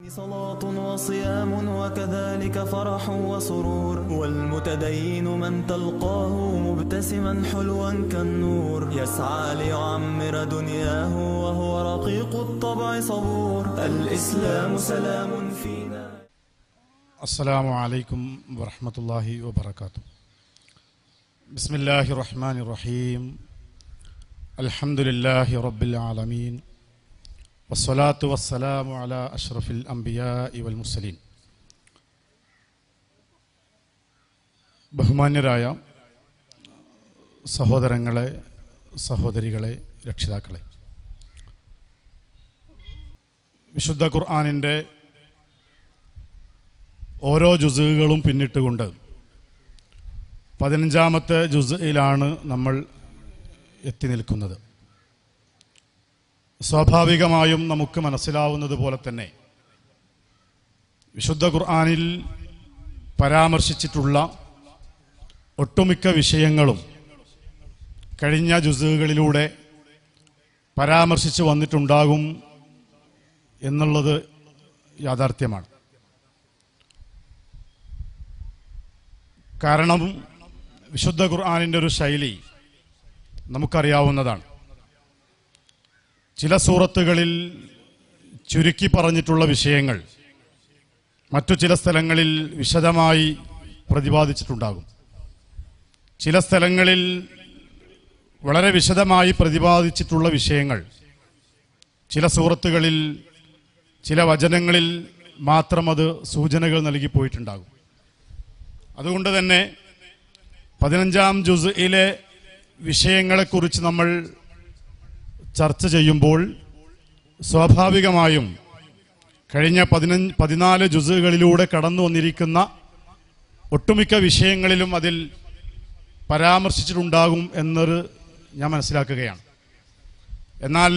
صلاة وصيام وكذلك فرح وسرور والمتدين من تلقاه مبتسما حلوا كالنور يسعى ليعمر دنياه وهو رقيق الطبع صبور الإسلام سلام فينا. السلام عليكم ورحمة الله وبركاته. بسم الله الرحمن الرحيم. الحمد لله رب العالمين والصلاة والسلام على أشرف الأنبياء والمرسلين. ബഹുമാന്യരായ സഹോദരങ്ങളെ, സഹോദരികളെ, രക്ഷിതാക്കളെ, വിശുദ്ധ ഖുർആനിൻ്റെ ഓരോ ജുസുകളും പിന്നിട്ടുകൊണ്ട് 15-ാമത്തെ ജുസിലാണ് നമ്മൾ എത്തി നിൽക്കുന്നത്. സ്വാഭാവികമായും നമുക്ക് മനസ്സിലാവുന്നത് പോലെ തന്നെ വിശുദ്ധ ഖുർആനിൽ പരാമർശിച്ചിട്ടുള്ള ഒട്ടുമിക്ക വിഷയങ്ങളും കഴിഞ്ഞ ജുസുകളിലൂടെ പരാമർശിച്ച് വന്നിട്ടുണ്ടാകും എന്നുള്ളത് യാഥാർത്ഥ്യമാണ്. കാരണം വിശുദ്ധ ഖുർആനിൻ്റെ ഒരു ശൈലി നമുക്കറിയാവുന്നതാണ്. ചില സൂറത്തുകളിൽ ചുരുക്കി പറഞ്ഞിട്ടുള്ള വിഷയങ്ങൾ മറ്റു ചില സ്ഥലങ്ങളിൽ വിശദമായി പ്രതിപാദിച്ചിട്ടുണ്ടാകും. ചില സ്ഥലങ്ങളിൽ വളരെ വിശദമായി പ്രതിപാദിച്ചിട്ടുള്ള വിഷയങ്ങൾ ചില സൂറത്തുകളിൽ ചില വചനങ്ങളിൽ മാത്രം അത് സൂചനകൾ നൽകിപ്പോയിട്ടുണ്ടാകും. അതുകൊണ്ട് തന്നെ 15-ാം ജുസിലെ വിഷയങ്ങളെക്കുറിച്ച് നമ്മൾ ചർച്ച ചെയ്യുമ്പോൾ സ്വാഭാവികമായും കഴിഞ്ഞ 14 ജുസുകളിലൂടെ കടന്നു വന്നിരിക്കുന്ന ഒട്ടുമിക്ക വിഷയങ്ങളിലും അതിൽ പരാമർശിച്ചിട്ടുണ്ടാകും എന്നൊരു ഞാൻ മനസ്സിലാക്കുകയാണ്. എന്നാൽ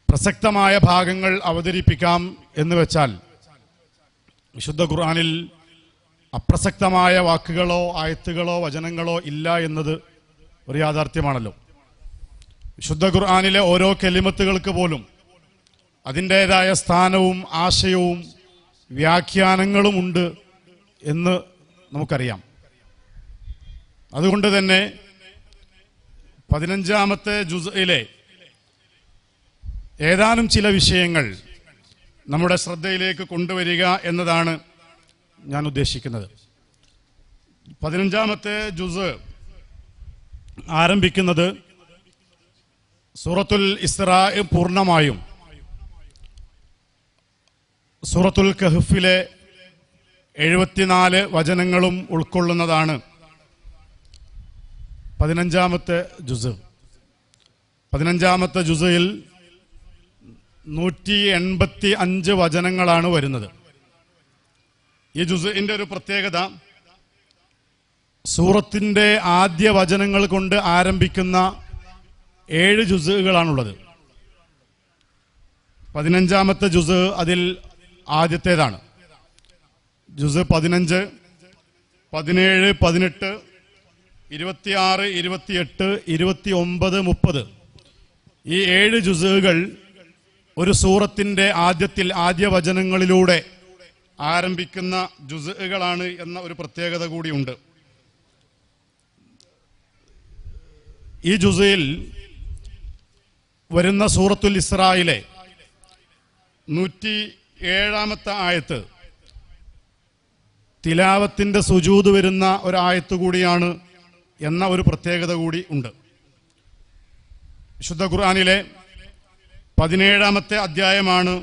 പ്രസക്തമായ ഭാഗങ്ങൾ അവതരിപ്പിക്കാം എന്ന് വെച്ചാൽ വിശുദ്ധ ഖുർആനിൽ അപ്രസക്തമായ വാക്കുകളോ ആയത്തുകളോ വചനങ്ങളോ ഇല്ല എന്നത് ഒരു യാഥാർത്ഥ്യമാണല്ലോ. വിശുദ്ധ ഖുർആനിലെ ഓരോ കലിമത്തുകൾക്ക് പോലും അതിൻ്റേതായ സ്ഥാനവും ആശയവും വ്യാഖ്യാനങ്ങളും ഉണ്ട് എന്ന് നമുക്കറിയാം. അതുകൊണ്ട് തന്നെ 15-ാമത്തെ ജുസിലെ ഏതാനും ചില വിഷയങ്ങൾ നമ്മുടെ ശ്രദ്ധയിലേക്ക് കൊണ്ടുവരിക എന്നതാണ് ഞാൻ ഉദ്ദേശിക്കുന്നത്. 15-ാമത്തെ ജുസ് ആരംഭിക്കുന്നത് സൂറത്തുൽ ഇസ്രാ പൂർണ്ണമായും സൂറത്തുൽ കഹ്ഫിലെ 74 വചനങ്ങളും ഉൾക്കൊള്ളുന്നതാണ് 15-ാമത്തെ ജുസ്. 15-ാമത്തെ ജുസിൽ 185 വചനങ്ങളാണ് വരുന്നത്. ഈ ജുസിന്റെ ഒരു പ്രത്യേകത, സൂറത്തിന്റെ ആദ്യ വചനങ്ങൾ കൊണ്ട് ആരംഭിക്കുന്ന 7 ജുസുകളാണുള്ളത്. 15-ാമത്തെ ജുസ് അതിൽ ആദ്യത്തേതാണ്. ജുസ് 15, 17, 18, 26, 28, 29, 30 ഈ 7 ജുസുകൾ ഒരു സൂറത്തിന്റെ ആദ്യ വചനങ്ങളിലൂടെ ആരംഭിക്കുന്ന ജുസുകളാണ് എന്ന ഒരു പ്രത്യേകത കൂടിയുണ്ട്. ഈ ജുസിൽ വരുന്ന സൂറത്തുൽ ഇസ്രായിലെ 107-ാമത്തെ ആയത്ത് തിലാവത്തിന്റെ സുജൂദ് വരുന്ന ഒരു ആയത്ത് കൂടിയാണ് എന്ന ഒരു പ്രത്യേകത കൂടി ഉണ്ട്. വിശുദ്ധ ഖുർആനിലെ 17-ാമത്തെ അധ്യായമാണ്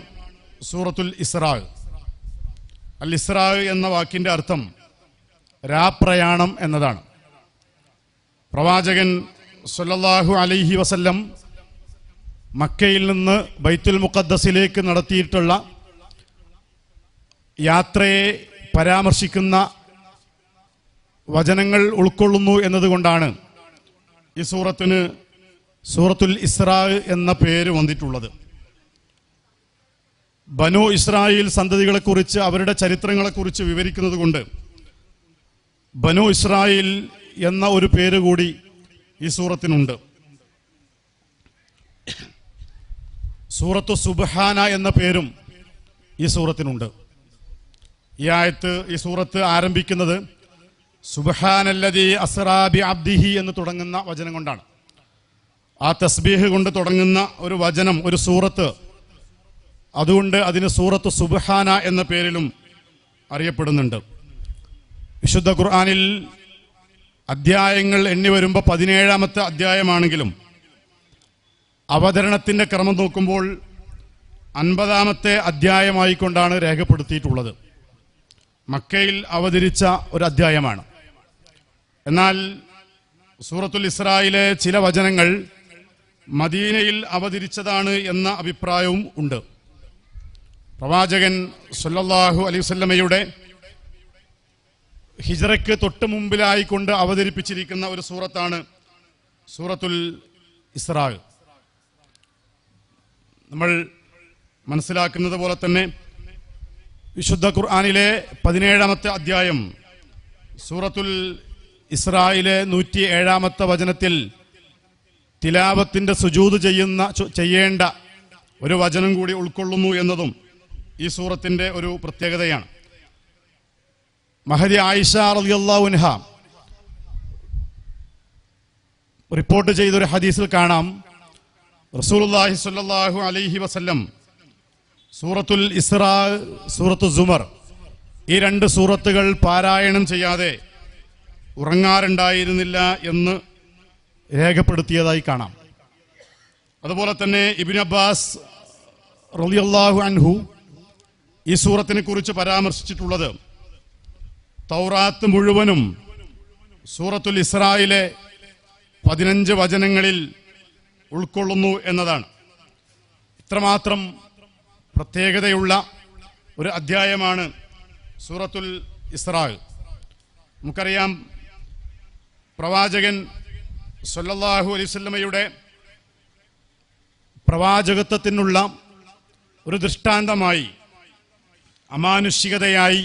സൂറത്തുൽ ഇസ്രാ. അൽ ഇസ്രാ എന്ന വാക്കിന്റെ അർത്ഥം രാപ്രയാണം എന്നതാണ്. പ്രവാചകൻ സല്ലല്ലാഹു അലൈഹി വസല്ലം മക്കയിൽ നിന്ന് ബൈത്തുൽ മുഖദ്ദസിലേക്ക് നടത്തിയിട്ടുള്ള യാത്രയെ പരാമർശിക്കുന്ന വചനങ്ങൾ ഉൾക്കൊള്ളുന്നു എന്നതുകൊണ്ടാണ് ഈ സൂറത്തിന് സൂറത്തുൽ ഇസ്രാ എന്ന പേര് വന്നിട്ടുള്ളത്. ബനു ഇസ്രായേൽ സന്തതികളെക്കുറിച്ച് അവരുടെ ചരിത്രങ്ങളെക്കുറിച്ച് വിവരിക്കുന്നത് കൊണ്ട് ബനു ഇസ്രായേൽ എന്ന ഒരു പേര് കൂടി ഈ സൂറത്തിനുണ്ട്. സൂറത്തു സുബ്ഹാന എന്ന പേരും ഈ സൂറത്തിനുണ്ട്. ഈ സൂറത്ത് ആരംഭിക്കുന്നത് സുബ്ഹാനല്ലദീ അസ്റാ ബി അബ്ദിഹി എന്ന് തുടങ്ങുന്ന വചനം കൊണ്ടാണ്. ആ തസ്ബീഹ് കൊണ്ട് തുടങ്ങുന്ന ഒരു വചനം, ഒരു സൂറത്ത്, അതുകൊണ്ട് അതിന് സൂറത്ത് സുബ്ഹാന എന്ന പേരിലും അറിയപ്പെടുന്നുണ്ട്. വിശുദ്ധ ഖുർആനിൽ അധ്യായങ്ങൾ എണ്ണി വരുമ്പോൾ 17-ാമത്തെ അധ്യായമാണെങ്കിലും അവതരണത്തിന്റെ ക്രമം നോക്കുമ്പോൾ 50-ാമത്തെ അധ്യായമായിക്കൊണ്ടാണ് രേഖപ്പെടുത്തിയിട്ടുള്ളത്. മക്കയിൽ അവതരിച്ച ഒരു അധ്യായമാണ്. എന്നാൽ സൂറത്തുൽ ഇസ്രായിലെ ചില വചനങ്ങൾ മദീനയിൽ അവതരിച്ചതാണ് എന്ന അഭിപ്രായവും ഉണ്ട്. പ്രവാചകൻ സല്ലല്ലാഹു അലൈഹി വസല്ലമയുടെ ഹിജ്റയ്ക്ക് തൊട്ട് മുമ്പിലായിക്കൊണ്ട് അവതരിപ്പിച്ചിരിക്കുന്ന ഒരു സൂറത്താണ് സൂറത്തുൽ ഇസ്രാ. നമ്മൾ മനസ്സിലാക്കുന്നത് പോലെ തന്നെ വിശുദ്ധ ഖുർആനിലെ 17-ാമത്തെ അധ്യായം സൂറത്തുൽ ഇസ്രായിലെ 107-ാമത്തെ വചനത്തിൽ തിലാവത്തിന്റെ സുജൂദ് ചെയ്യേണ്ട ഒരു വചനം കൂടി ഉൾക്കൊള്ളുന്നു എന്നതും ഈ സൂറത്തിന്റെ ഒരു പ്രത്യേകതയാണ്. മഹദി ആയിഷ റളിയല്ലാഹു അൻഹ റിപ്പോർട്ട് ചെയ്തൊരു ഹദീസിൽ കാണാം, റസൂലുള്ളാഹി സ്വല്ലല്ലാഹു അലൈഹി വസല്ലം സൂറത്തുൽ ഇസ്രാ, സൂറത്തു സുമർ, ഈ 2 സൂറത്തുകൾ പാരായണം ചെയ്യാതെ ഉറങ്ങാറുണ്ടായിരുന്നില്ല എന്ന് രേഖപ്പെടുത്തിയതായി കാണാം. അതുപോലെ തന്നെ ഇബ്നു അബ്ബാസ് റളിയല്ലാഹു അൻഹു ഈ സൂറത്തിനെ കുറിച്ച് പരാമർശിച്ചിട്ടുള്ളത് തൗറാത്ത് മുഴുവനും സൂറത്തുൽ ഇസ്രായിലെ 15 വചനങ്ങളിൽ ഉൾക്കൊള്ളുന്നു എന്നതാണ്. ഇത്രമാത്രം പ്രത്യേകതയുള്ള ഒരു അധ്യായമാണ് സൂറത്തുൽ ഇസ്രാ. നമുക്കറിയാം, പ്രവാചകൻ സല്ലല്ലാഹു അലൈഹി വസല്ലമയുടെ പ്രവാചകത്വത്തിനുള്ള ഒരു ദൃഷ്ടാന്തമായി, അമാനുഷികതയായി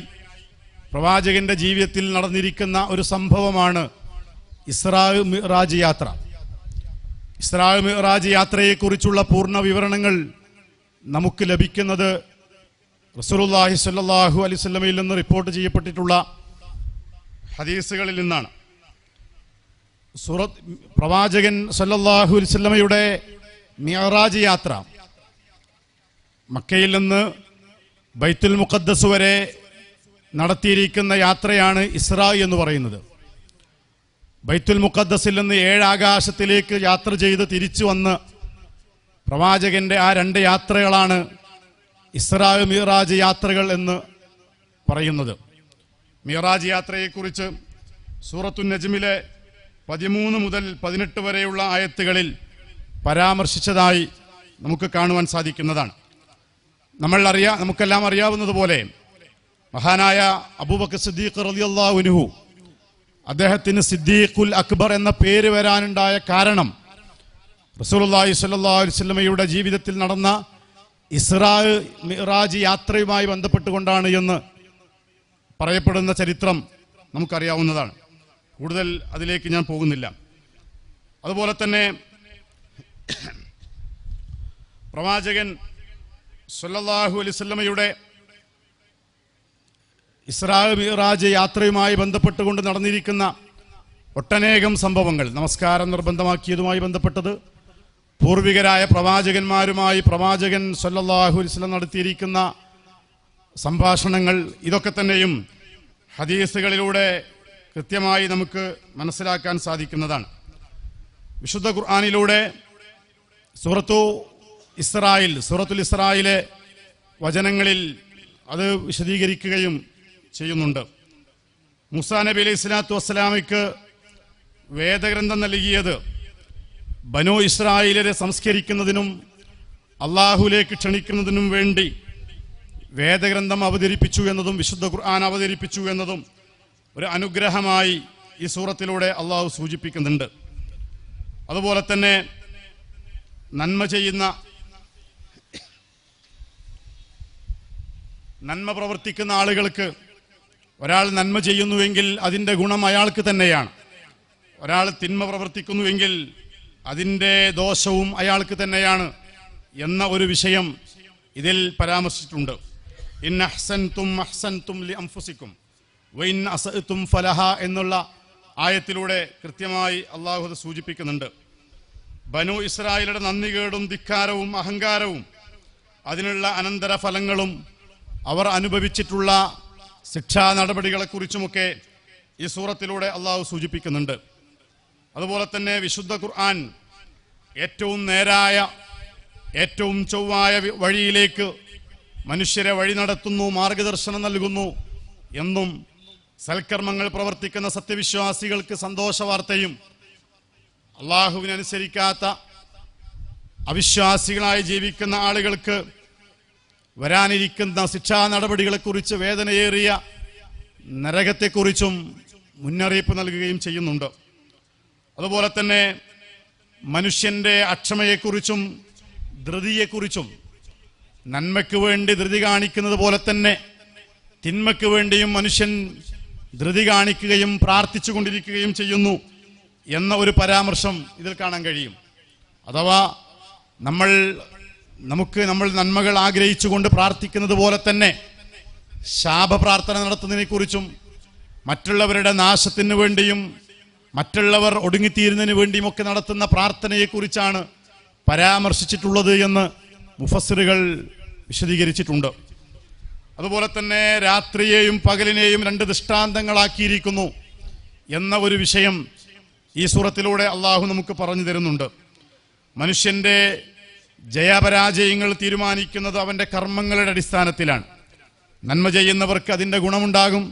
പ്രവാചകന്റെ ജീവിതത്തിൽ നടന്നിരിക്കുന്ന ഒരു സംഭവമാണ് ഇസ്രാ മിഅ്റാജ് യാത്ര. ഇസ്രാ മിഅ്റാജ് യാത്രയെക്കുറിച്ചുള്ള പൂർണ്ണ വിവരണങ്ങൾ നമുക്ക് ലഭിക്കുന്നത് റസൂലുള്ളാഹി സ്വല്ലല്ലാഹു അലൈഹി വസല്ലമയിൽ നിന്ന് റിപ്പോർട്ട് ചെയ്യപ്പെട്ടിട്ടുള്ള ഹദീസുകളിൽ നിന്നാണ്. പ്രവാചകൻ സല്ലല്ലാഹു അലൈഹി വസല്ലമയുടെ മിഅ്റാജ് യാത്ര മക്കയിൽ നിന്ന് ബൈത്തുൽ മുഖദ്ദസ് വരെ നടത്തിയിരിക്കുന്ന യാത്രയാണ് ഇസ്രാ എന്ന് പറയുന്നത്. ബൈത്തുൽ മുഖദ്ദസിൽ നിന്ന് 7 ആകാശത്തിലേക്ക് യാത്ര ചെയ്ത് തിരിച്ചു വന്ന് പ്രവാചകന്റെ ആ 2 യാത്രകളാണ് ഇസ്രാ മിഅ്റാജ് യാത്രകൾ എന്ന് പറയുന്നത്. മിഅ്റാജ് യാത്രയെക്കുറിച്ച് സൂറത്തുൻ നജ്മിലെ 13 മുതൽ 18 വരെയുള്ള ആയത്തുകളിൽ പരാമർശിച്ചതായി നമുക്ക് കാണുവാൻ സാധിക്കുന്നതാണ്. നമുക്കെല്ലാം അറിയാവുന്നതുപോലെ മഹാനായ അബൂബക്കർ സിദ്ദീഖ് റളിയല്ലാഹു അൻഹു, അദ്ദേഹത്തിന് സിദ്ദീഖുൽ അക്ബർ എന്ന പേര് വരാനുണ്ടായ കാരണം റസൂലുള്ളാഹി സ്വല്ലല്ലാഹു അലൈഹി വസല്ലമയുടെ ജീവിതത്തിൽ നടന്ന ഇസ്രാ മിഅ്റാജ് യാത്രയുമായി ബന്ധപ്പെട്ടുകൊണ്ടാണ് എന്ന് പറയപ്പെടുന്ന ചരിത്രം നമുക്കറിയാവുന്നതാണ്. കൂടുതൽ അതിലേക്ക് ഞാൻ പോകുന്നില്ല. അതുപോലെ തന്നെ പ്രവാചകൻ സല്ലല്ലാഹു അലൈഹി വസല്ലമയുടെ ഇസ്രാ മിഅ്റാജ് യാത്രയുമായി ബന്ധപ്പെട്ടുകൊണ്ട് നടന്നിരിക്കുന്ന ഒട്ടനേകം സംഭവങ്ങൾ, നമസ്കാരം നിർബന്ധമാക്കിയതുമായി ബന്ധപ്പെട്ടത്, പൂർവികരായ പ്രവാചകന്മാരുമായി പ്രവാചകൻ സല്ലല്ലാഹു അലൈഹി വസല്ലം നടത്തിയിരിക്കുന്ന സംഭാഷണങ്ങൾ, ഇതൊക്കെ തന്നെയും ഹദീസുകളിലൂടെ കൃത്യമായി നമുക്ക് മനസ്സിലാക്കാൻ സാധിക്കുന്നതാണ്. വിശുദ്ധ ഖുർആനിലൂടെ സൂറത്തുൽ ഇസ്രായിലെ വചനങ്ങളിൽ അത് വിശദീകരിക്കുകയും ചെയ്യുന്നുണ്ട്. മൂസാ നബി അലൈഹി സ്വലാത്തു വസ്സലാമയ്ക്ക് വേദഗ്രന്ഥം നൽകിയത് ബനൂ ഇസ്രായേലിനെ സംസ്കരിക്കുന്നതിനും അള്ളാഹുലേക്ക് ക്ഷണിക്കുന്നതിനും വേണ്ടി വേദഗ്രന്ഥം അവതരിപ്പിച്ചു എന്നതും വിശുദ്ധ ഖുർആൻ അവതരിപ്പിച്ചു എന്നതും ഒരു അനുഗ്രഹമായി ഈ സൂറത്തിലൂടെ അള്ളാഹു സൂചിപ്പിക്കുന്നുണ്ട്. അതുപോലെ തന്നെ നന്മ പ്രവർത്തിക്കുന്ന ആളുകൾക്ക്, ഒരാൾ നന്മ ചെയ്യുന്നുവെങ്കിൽ അതിൻ്റെ ഗുണം അയാൾക്ക് തന്നെയാണ്. ഒരാൾ തിന്മ പ്രവർത്തിക്കുന്നുവെങ്കിൽ അതിൻ്റെ ദോഷവും അയാൾക്ക് തന്നെയാണ് എന്ന ഒരു വിഷയം ഇതിൽ പരാമർശിച്ചിട്ടുണ്ട്. ഇൻ അഹ്സൻതും അഹ്സൻതും ലി അൻഫുസിക്കും വഇൻ അസഅതും ഫലഹ എന്നുള്ള ആയത്തിലൂടെ കൃത്യമായി അല്ലാഹു അത് സൂചിപ്പിക്കുന്നുണ്ട്. ബനു ഇസ്രായേലിന്റെ നന്ദികേടും ധിക്കാരവും അഹങ്കാരവും അതിനുള്ള അനന്തരഫലങ്ങളും അവർ അനുഭവിച്ചിട്ടുള്ള ശിക്ഷാ നടപടികളെക്കുറിച്ചുമൊക്കെ ഈ സൂറത്തിലൂടെ അള്ളാഹു സൂചിപ്പിക്കുന്നുണ്ട്. അതുപോലെ തന്നെ വിശുദ്ധ ഖുർആൻ ഏറ്റവും നേരായ ഏറ്റവും ചൊവ്വായ വഴിയിലേക്ക് മനുഷ്യരെ വഴി നടത്തുന്നു, മാർഗദർശനം നൽകുന്നു എന്നും സൽക്കർമ്മങ്ങൾ പ്രവർത്തിക്കുന്ന സത്യവിശ്വാസികൾക്ക് സന്തോഷ വാർത്തയും അള്ളാഹുവിനനുസരിക്കാത്ത അവിശ്വാസികളായി ജീവിക്കുന്ന ആളുകൾക്ക് വരാനിരിക്കുന്ന ശിക്ഷാ നടപടികളെക്കുറിച്ച് വേദനയേറിയ നരകത്തെക്കുറിച്ചും മുന്നറിയിപ്പ് നൽകുകയും ചെയ്യുന്നുണ്ട്. അതുപോലെ തന്നെ മനുഷ്യന്റെ അക്ഷമയെക്കുറിച്ചും ധൃതിയെക്കുറിച്ചും നന്മയ്ക്ക് വേണ്ടി ധൃതി കാണിക്കുന്നത് പോലെ തന്നെ തിന്മയ്ക്ക് വേണ്ടിയും മനുഷ്യൻ ധൃതി കാണിക്കുകയും പ്രാർത്ഥിച്ചു കൊണ്ടിരിക്കുകയും ചെയ്യുന്നു എന്ന ഒരു പരാമർശം ഇതിൽ കാണാൻ കഴിയും. അഥവാ നമ്മൾ നന്മകൾ ആഗ്രഹിച്ചുകൊണ്ട് പ്രാർത്ഥിക്കുന്നത് പോലെ തന്നെ ശാപപ്രാർത്ഥന നടത്തുന്നതിനെക്കുറിച്ചും മറ്റുള്ളവരുടെ നാശത്തിന് വേണ്ടിയും മറ്റുള്ളവർ ഒടുങ്ങിത്തീരുന്നതിന് വേണ്ടിയും ഒക്കെ നടത്തുന്ന പ്രാർത്ഥനയെക്കുറിച്ചാണ് പരാമർശിച്ചിട്ടുള്ളത് എന്ന് മുഫസ്സിറുകൾ വിശദീകരിച്ചിട്ടുണ്ട്. അതുപോലെ തന്നെ രാത്രിയെയും പകലിനെയും രണ്ട് ദൃഷ്ടാന്തങ്ങളാക്കിയിരിക്കുന്നു എന്ന ഒരു വിഷയം ഈ സൂറത്തിലൂടെ അള്ളാഹു നമുക്ക് പറഞ്ഞു തരുന്നുണ്ട്. മനുഷ്യന്റെ ജയപരാജയങ്ങൾ തീരുമാനിക്കുന്നത് അവന്റെ കർമ്മങ്ങളുടെ അടിസ്ഥാനത്തിലാണ്. നന്മ ചെയ്യുന്നവർക്ക് അതിൻ്റെ ഗുണമുണ്ടാകും,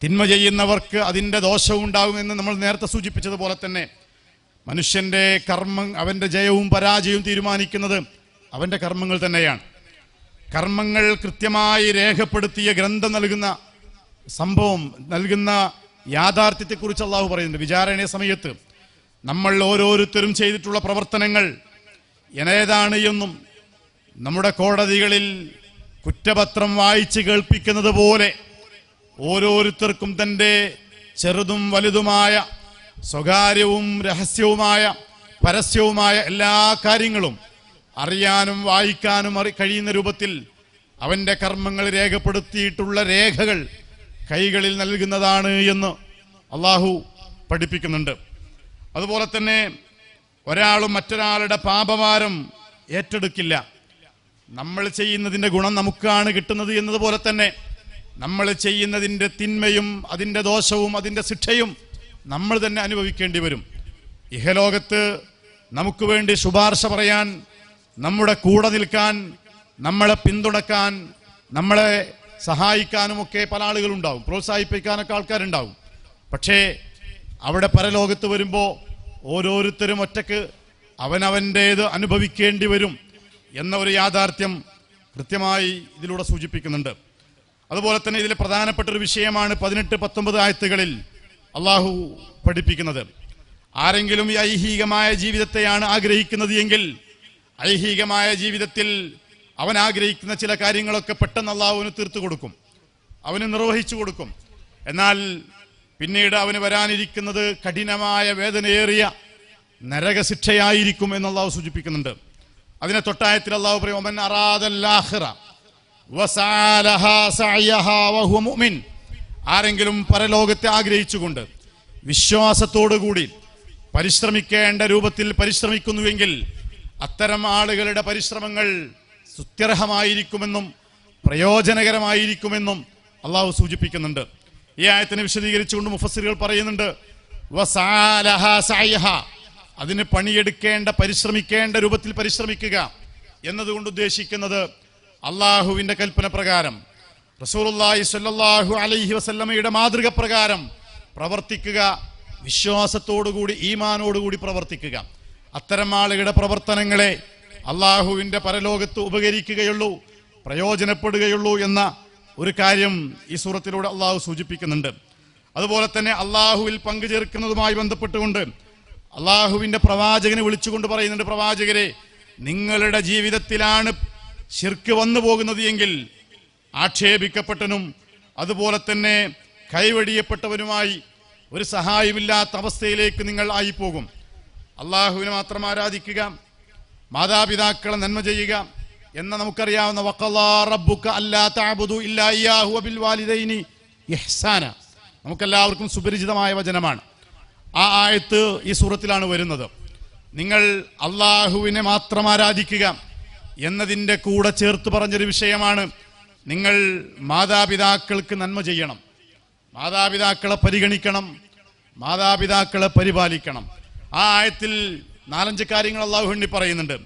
തിന്മ ചെയ്യുന്നവർക്ക് അതിൻ്റെ ദോഷവും ഉണ്ടാകും എന്ന് നമ്മൾ നേരത്തെ സൂചിപ്പിച്ചതുപോലെ തന്നെ മനുഷ്യന്റെ അവന്റെ ജയവും പരാജയവും തീരുമാനിക്കുന്നത് അവന്റെ കർമ്മങ്ങൾ തന്നെയാണ്. കർമ്മങ്ങൾ കൃത്യമായി രേഖപ്പെടുത്തിയ ഗ്രന്ഥം നൽകുന്ന സംഭവം നൽകുന്ന യാഥാർത്ഥ്യത്തെക്കുറിച്ച് അള്ളാഹു പറയുന്നുണ്ട്. വിചാരണ സമയത്ത് നമ്മൾ ഓരോരുത്തരും ചെയ്തിട്ടുള്ള പ്രവർത്തനങ്ങൾ ഏതാണ് എന്നും നമ്മുടെ കോടതികളിൽ കുറ്റപത്രം വായിച്ച് കേൾപ്പിക്കുന്നത് പോലെ ഓരോരുത്തർക്കും തൻ്റെ ചെറുതും വലുതുമായ സ്വകാര്യവും രഹസ്യവുമായ പരസ്യവുമായ എല്ലാ കാര്യങ്ങളും അറിയാനും വായിക്കാനും കഴിയുന്ന രൂപത്തിൽ അവന്റെ കർമ്മങ്ങൾ രേഖപ്പെടുത്തിയിട്ടുള്ള രേഖകൾ കൈകളിൽ നൽകുന്നതാണ് എന്ന് അള്ളാഹു പഠിപ്പിക്കുന്നുണ്ട്. അതുപോലെ തന്നെ ഒരാളും മറ്റൊരാളുടെ പാപഭാരം ഏറ്റെടുക്കില്ല. നമ്മൾ ചെയ്യുന്നതിൻ്റെ ഗുണം നമുക്കാണ് കിട്ടുന്നത് എന്നതുപോലെ തന്നെ നമ്മൾ ചെയ്യുന്നതിൻ്റെ തിന്മയും അതിൻ്റെ ദോഷവും അതിൻ്റെ ശിക്ഷയും നമ്മൾ തന്നെ അനുഭവിക്കേണ്ടി വരും. ഇഹലോകത്ത് നമുക്ക് വേണ്ടി ശുപാർശ പറയാൻ, നമ്മുടെ കൂടെ നിൽക്കാൻ, നമ്മളെ പിന്തുണക്കാൻ, നമ്മളെ സഹായിക്കാനുമൊക്കെ പല ആളുകളുണ്ടാവും, പ്രോത്സാഹിപ്പിക്കാനൊക്കെ ആൾക്കാരുണ്ടാവും. പക്ഷേ അവിടെ പരലോകത്ത് വരുമ്പോൾ ഓരോരുത്തരും ഒറ്റക്ക് അവനവൻ്റേത് അനുഭവിക്കേണ്ടി വരും എന്ന ഒരു യാഥാർത്ഥ്യം കൃത്യമായി ഇതിലൂടെ സൂചിപ്പിക്കുന്നുണ്ട്. അതുപോലെ തന്നെ ഇതിൽ പ്രധാനപ്പെട്ട ഒരു വിഷയമാണ് 18-19 ആയത്തുകളിൽ അള്ളാഹു പഠിപ്പിക്കുന്നത്. ആരെങ്കിലും ഈ ഐഹികമായ ജീവിതത്തെയാണ് ആഗ്രഹിക്കുന്നത് എങ്കിൽ ഐഹികമായ ജീവിതത്തിൽ അവൻ ആഗ്രഹിക്കുന്ന ചില കാര്യങ്ങളൊക്കെ പെട്ടെന്ന് അള്ളാഹുവിന് തീർത്തു കൊടുക്കും, അവന് നിർവഹിച്ചു കൊടുക്കും. എന്നാൽ പിന്നീട് അവന് വരാനിരിക്കുന്നത് കഠിനമായ വേദനയേറിയ നരകശിക്ഷയായിരിക്കും എന്ന് അള്ളാഹു സൂചിപ്പിക്കുന്നുണ്ട്. അതിനെ തൊട്ടായത്തിൽ അള്ളാഹു പറയും, വമൻ അറാദൽ ആഖിറ വസഅലഹാ സഅയഹാ വഹുവ മുഅ്മിൻ. ആരെങ്കിലും പരലോകത്തെ ആഗ്രഹിച്ചുകൊണ്ട് വിശ്വാസത്തോടുകൂടി പരിശ്രമിക്കേണ്ട രൂപത്തിൽ പരിശ്രമിക്കുന്നുവെങ്കിൽ അത്തരം ആളുകളുടെ പരിശ്രമങ്ങൾ സ്തുത്യർഹമായിരിക്കുമെന്നും പ്രയോജനകരമായിരിക്കുമെന്നും അള്ളാഹു സൂചിപ്പിക്കുന്നുണ്ട്. ഈ ആയത്തിനെ വിശദീകരിച്ചുകൊണ്ട് മുഫസ്സിറുകൾ പറയുന്നുണ്ട്, വസഅലഹാ സഅയഹാ, അതിന് പണിയെടുക്കേണ്ട പരിശ്രമിക്കേണ്ട രൂപത്തിൽ പരിശ്രമിക്കുക എന്നതുകൊണ്ട് ഉദ്ദേശിക്കുന്നത് അള്ളാഹുവിന്റെ കൽപ്പന പ്രകാരം റസൂലുള്ളാഹി സ്വല്ലല്ലാഹു അലൈഹി വസല്ലമയുടെ മാതൃക പ്രകാരം പ്രവർത്തിക്കുക, വിശ്വാസത്തോടുകൂടി ഈമാനോടുകൂടി പ്രവർത്തിക്കുക. അത്തരം ആളുകളുടെ പ്രവർത്തനങ്ങളെ അള്ളാഹുവിന്റെ പരലോകത്ത് ഉപകരിക്കുകയുള്ളൂ, പ്രയോജനപ്പെടുകയുള്ളൂ എന്ന ഒരു കാര്യം ഈ സൂറത്തിലൂടെ അള്ളാഹു സൂചിപ്പിക്കുന്നുണ്ട്. അതുപോലെ തന്നെ അള്ളാഹുവിൽ പങ്കുചേർക്കുന്നതുമായി ബന്ധപ്പെട്ടുകൊണ്ട് അള്ളാഹുവിന്റെ പ്രവാചകനെ വിളിച്ചുകൊണ്ട് പറയുന്നുണ്ട്, പ്രവാചകരെ, നിങ്ങളുടെ ജീവിതത്തിലാണ് ശിർക്ക് വന്നു പോകുന്നത് എങ്കിൽ ആക്ഷേപിക്കപ്പെട്ടവനും അതുപോലെ തന്നെ കൈവെടിയപ്പെട്ടവനുമായി ഒരു സഹായമില്ലാത്ത അവസ്ഥയിലേക്ക് നിങ്ങൾ ആയിപ്പോകും. അള്ളാഹുവിനെ മാത്രം ആരാധിക്കുക, മാതാപിതാക്കളെ നന്മ ചെയ്യുക, എന്ന നമുക്കറിയാവുന്ന വഖളാ റബ്ബുക അല്ലാ തഅബുദു ഇല്ലാ ഇയ്യാഹു വബിൽ വാലിദൈനി ഇഹ്സാന, നമുക്കെല്ലാവർക്കും സുപരിചിതമായ വചനമാണ്. ആ ആയത്ത് ഈ സൂറത്തിലാണ് വരുന്നത്. നിങ്ങൾ അള്ളാഹുവിനെ മാത്രം ആരാധിക്കുക എന്നതിൻ്റെ കൂടെ ചേർത്ത് പറഞ്ഞൊരു വിഷയമാണ് നിങ്ങൾ മാതാപിതാക്കൾക്ക് നന്മ ചെയ്യണം, മാതാപിതാക്കളെ പരിഗണിക്കണം, മാതാപിതാക്കളെ പരിപാലിക്കണം. ആ ആയത്തിൽ 4-5 കാര്യങ്ങൾ അള്ളാഹു എണ്ണി പറയുന്നുണ്ട്.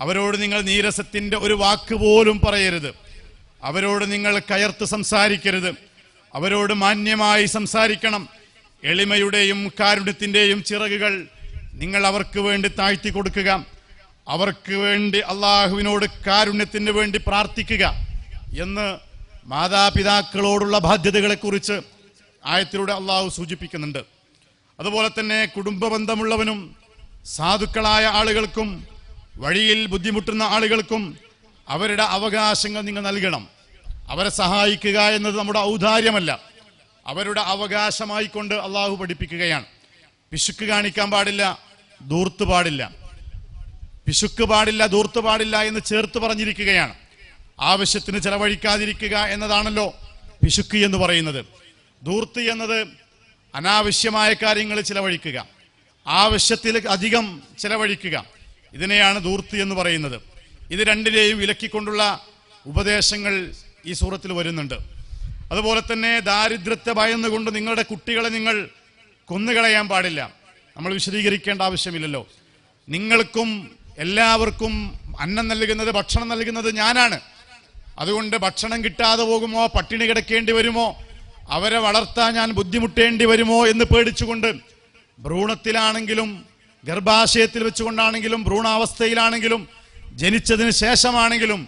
അവരോട് നിങ്ങൾ നീരസത്തിൻ്റെ ഒരു വാക്ക് പോലും പറയരുത്, അവരോട് നിങ്ങൾ കയർത്ത് സംസാരിക്കരുത്, അവരോട് മാന്യമായി സംസാരിക്കണം, എളിമയുടെയും കാരുണ്യത്തിൻ്റെയും ചിറകുകൾ നിങ്ങൾ അവർക്ക് വേണ്ടി താഴ്ത്തി കൊടുക്കുക, അവർക്ക് വേണ്ടി അള്ളാഹുവിനോട് കാരുണ്യത്തിന് വേണ്ടി പ്രാർത്ഥിക്കുക എന്ന് മാതാപിതാക്കളോടുള്ള ബാധ്യതകളെക്കുറിച്ച് ആയത്തിലൂടെ അള്ളാഹു സൂചിപ്പിക്കുന്നുണ്ട്. അതുപോലെ തന്നെ കുടുംബ ബന്ധമുള്ളവനും സാധുക്കളായ ആളുകൾക്കും വഴിയിൽ ബുദ്ധിമുട്ടുന്ന ആളുകൾക്കും അവരുടെ അവകാശങ്ങൾ നിങ്ങൾ നൽകണം. അവരെ സഹായിക്കുക എന്നത് നമ്മുടെ ഔദാര്യമല്ല, അവരുടെ അവകാശമായിക്കൊണ്ട് അള്ളാഹു പഠിപ്പിക്കുകയാണ്. പിശുക്ക് കാണിക്കാൻ പാടില്ല, ധൂർത്ത് പാടില്ല, പിശുക്ക് പാടില്ല, ധൂർത്ത് പാടില്ല എന്ന് ചേർത്ത് പറഞ്ഞിരിക്കുകയാണ്. ആവശ്യത്തിന് ചെലവഴിക്കാതിരിക്കുക എന്നതാണല്ലോ പിശുക്ക് എന്ന് പറയുന്നത്. ധൂർത്ത് എന്നത് അനാവശ്യമായ കാര്യങ്ങൾ ചിലവഴിക്കുക, ആവശ്യത്തിൽ അധികം ചിലവഴിക്കുക, ഇതിനെയാണ് ധൂർത്ത് എന്ന് പറയുന്നത്. ഇത് രണ്ടിനെയും വിലക്കിക്കൊണ്ടുള്ള ഉപദേശങ്ങൾ ഈ സൂറത്തിൽ വരുന്നുണ്ട്. അതുപോലെ തന്നെ ദാരിദ്ര്യത്തെ ഭയന്നുകൊണ്ട് നിങ്ങളുടെ കുട്ടികളെ നിങ്ങൾ കൊന്നുകളയാൻ പാടില്ല. നമ്മൾ വിശദീകരിക്കേണ്ട ആവശ്യമില്ലല്ലോ. നിങ്ങൾക്കും എല്ലാവർക്കും അന്നം നൽകുന്നത്, ഭക്ഷണം നൽകുന്നത് ഞാനാണ്. അതുകൊണ്ട് ഭക്ഷണം കിട്ടാതെ പോകുമോ, പട്ടിണി കിടക്കേണ്ടി വരുമോ, അവരെ വളർത്താൻ ഞാൻ ബുദ്ധിമുട്ടേണ്ടി വരുമോ എന്ന് പേടിച്ചുകൊണ്ട് ഭ്രൂണത്തിലാണെങ്കിലും ഗർഭാശയത്തിൽ വെച്ചുകൊണ്ടാണെങ്കിലും ഭ്രൂണാവസ്ഥയിലാണെങ്കിലും ജനിച്ചതിന് ശേഷമാണെങ്കിലും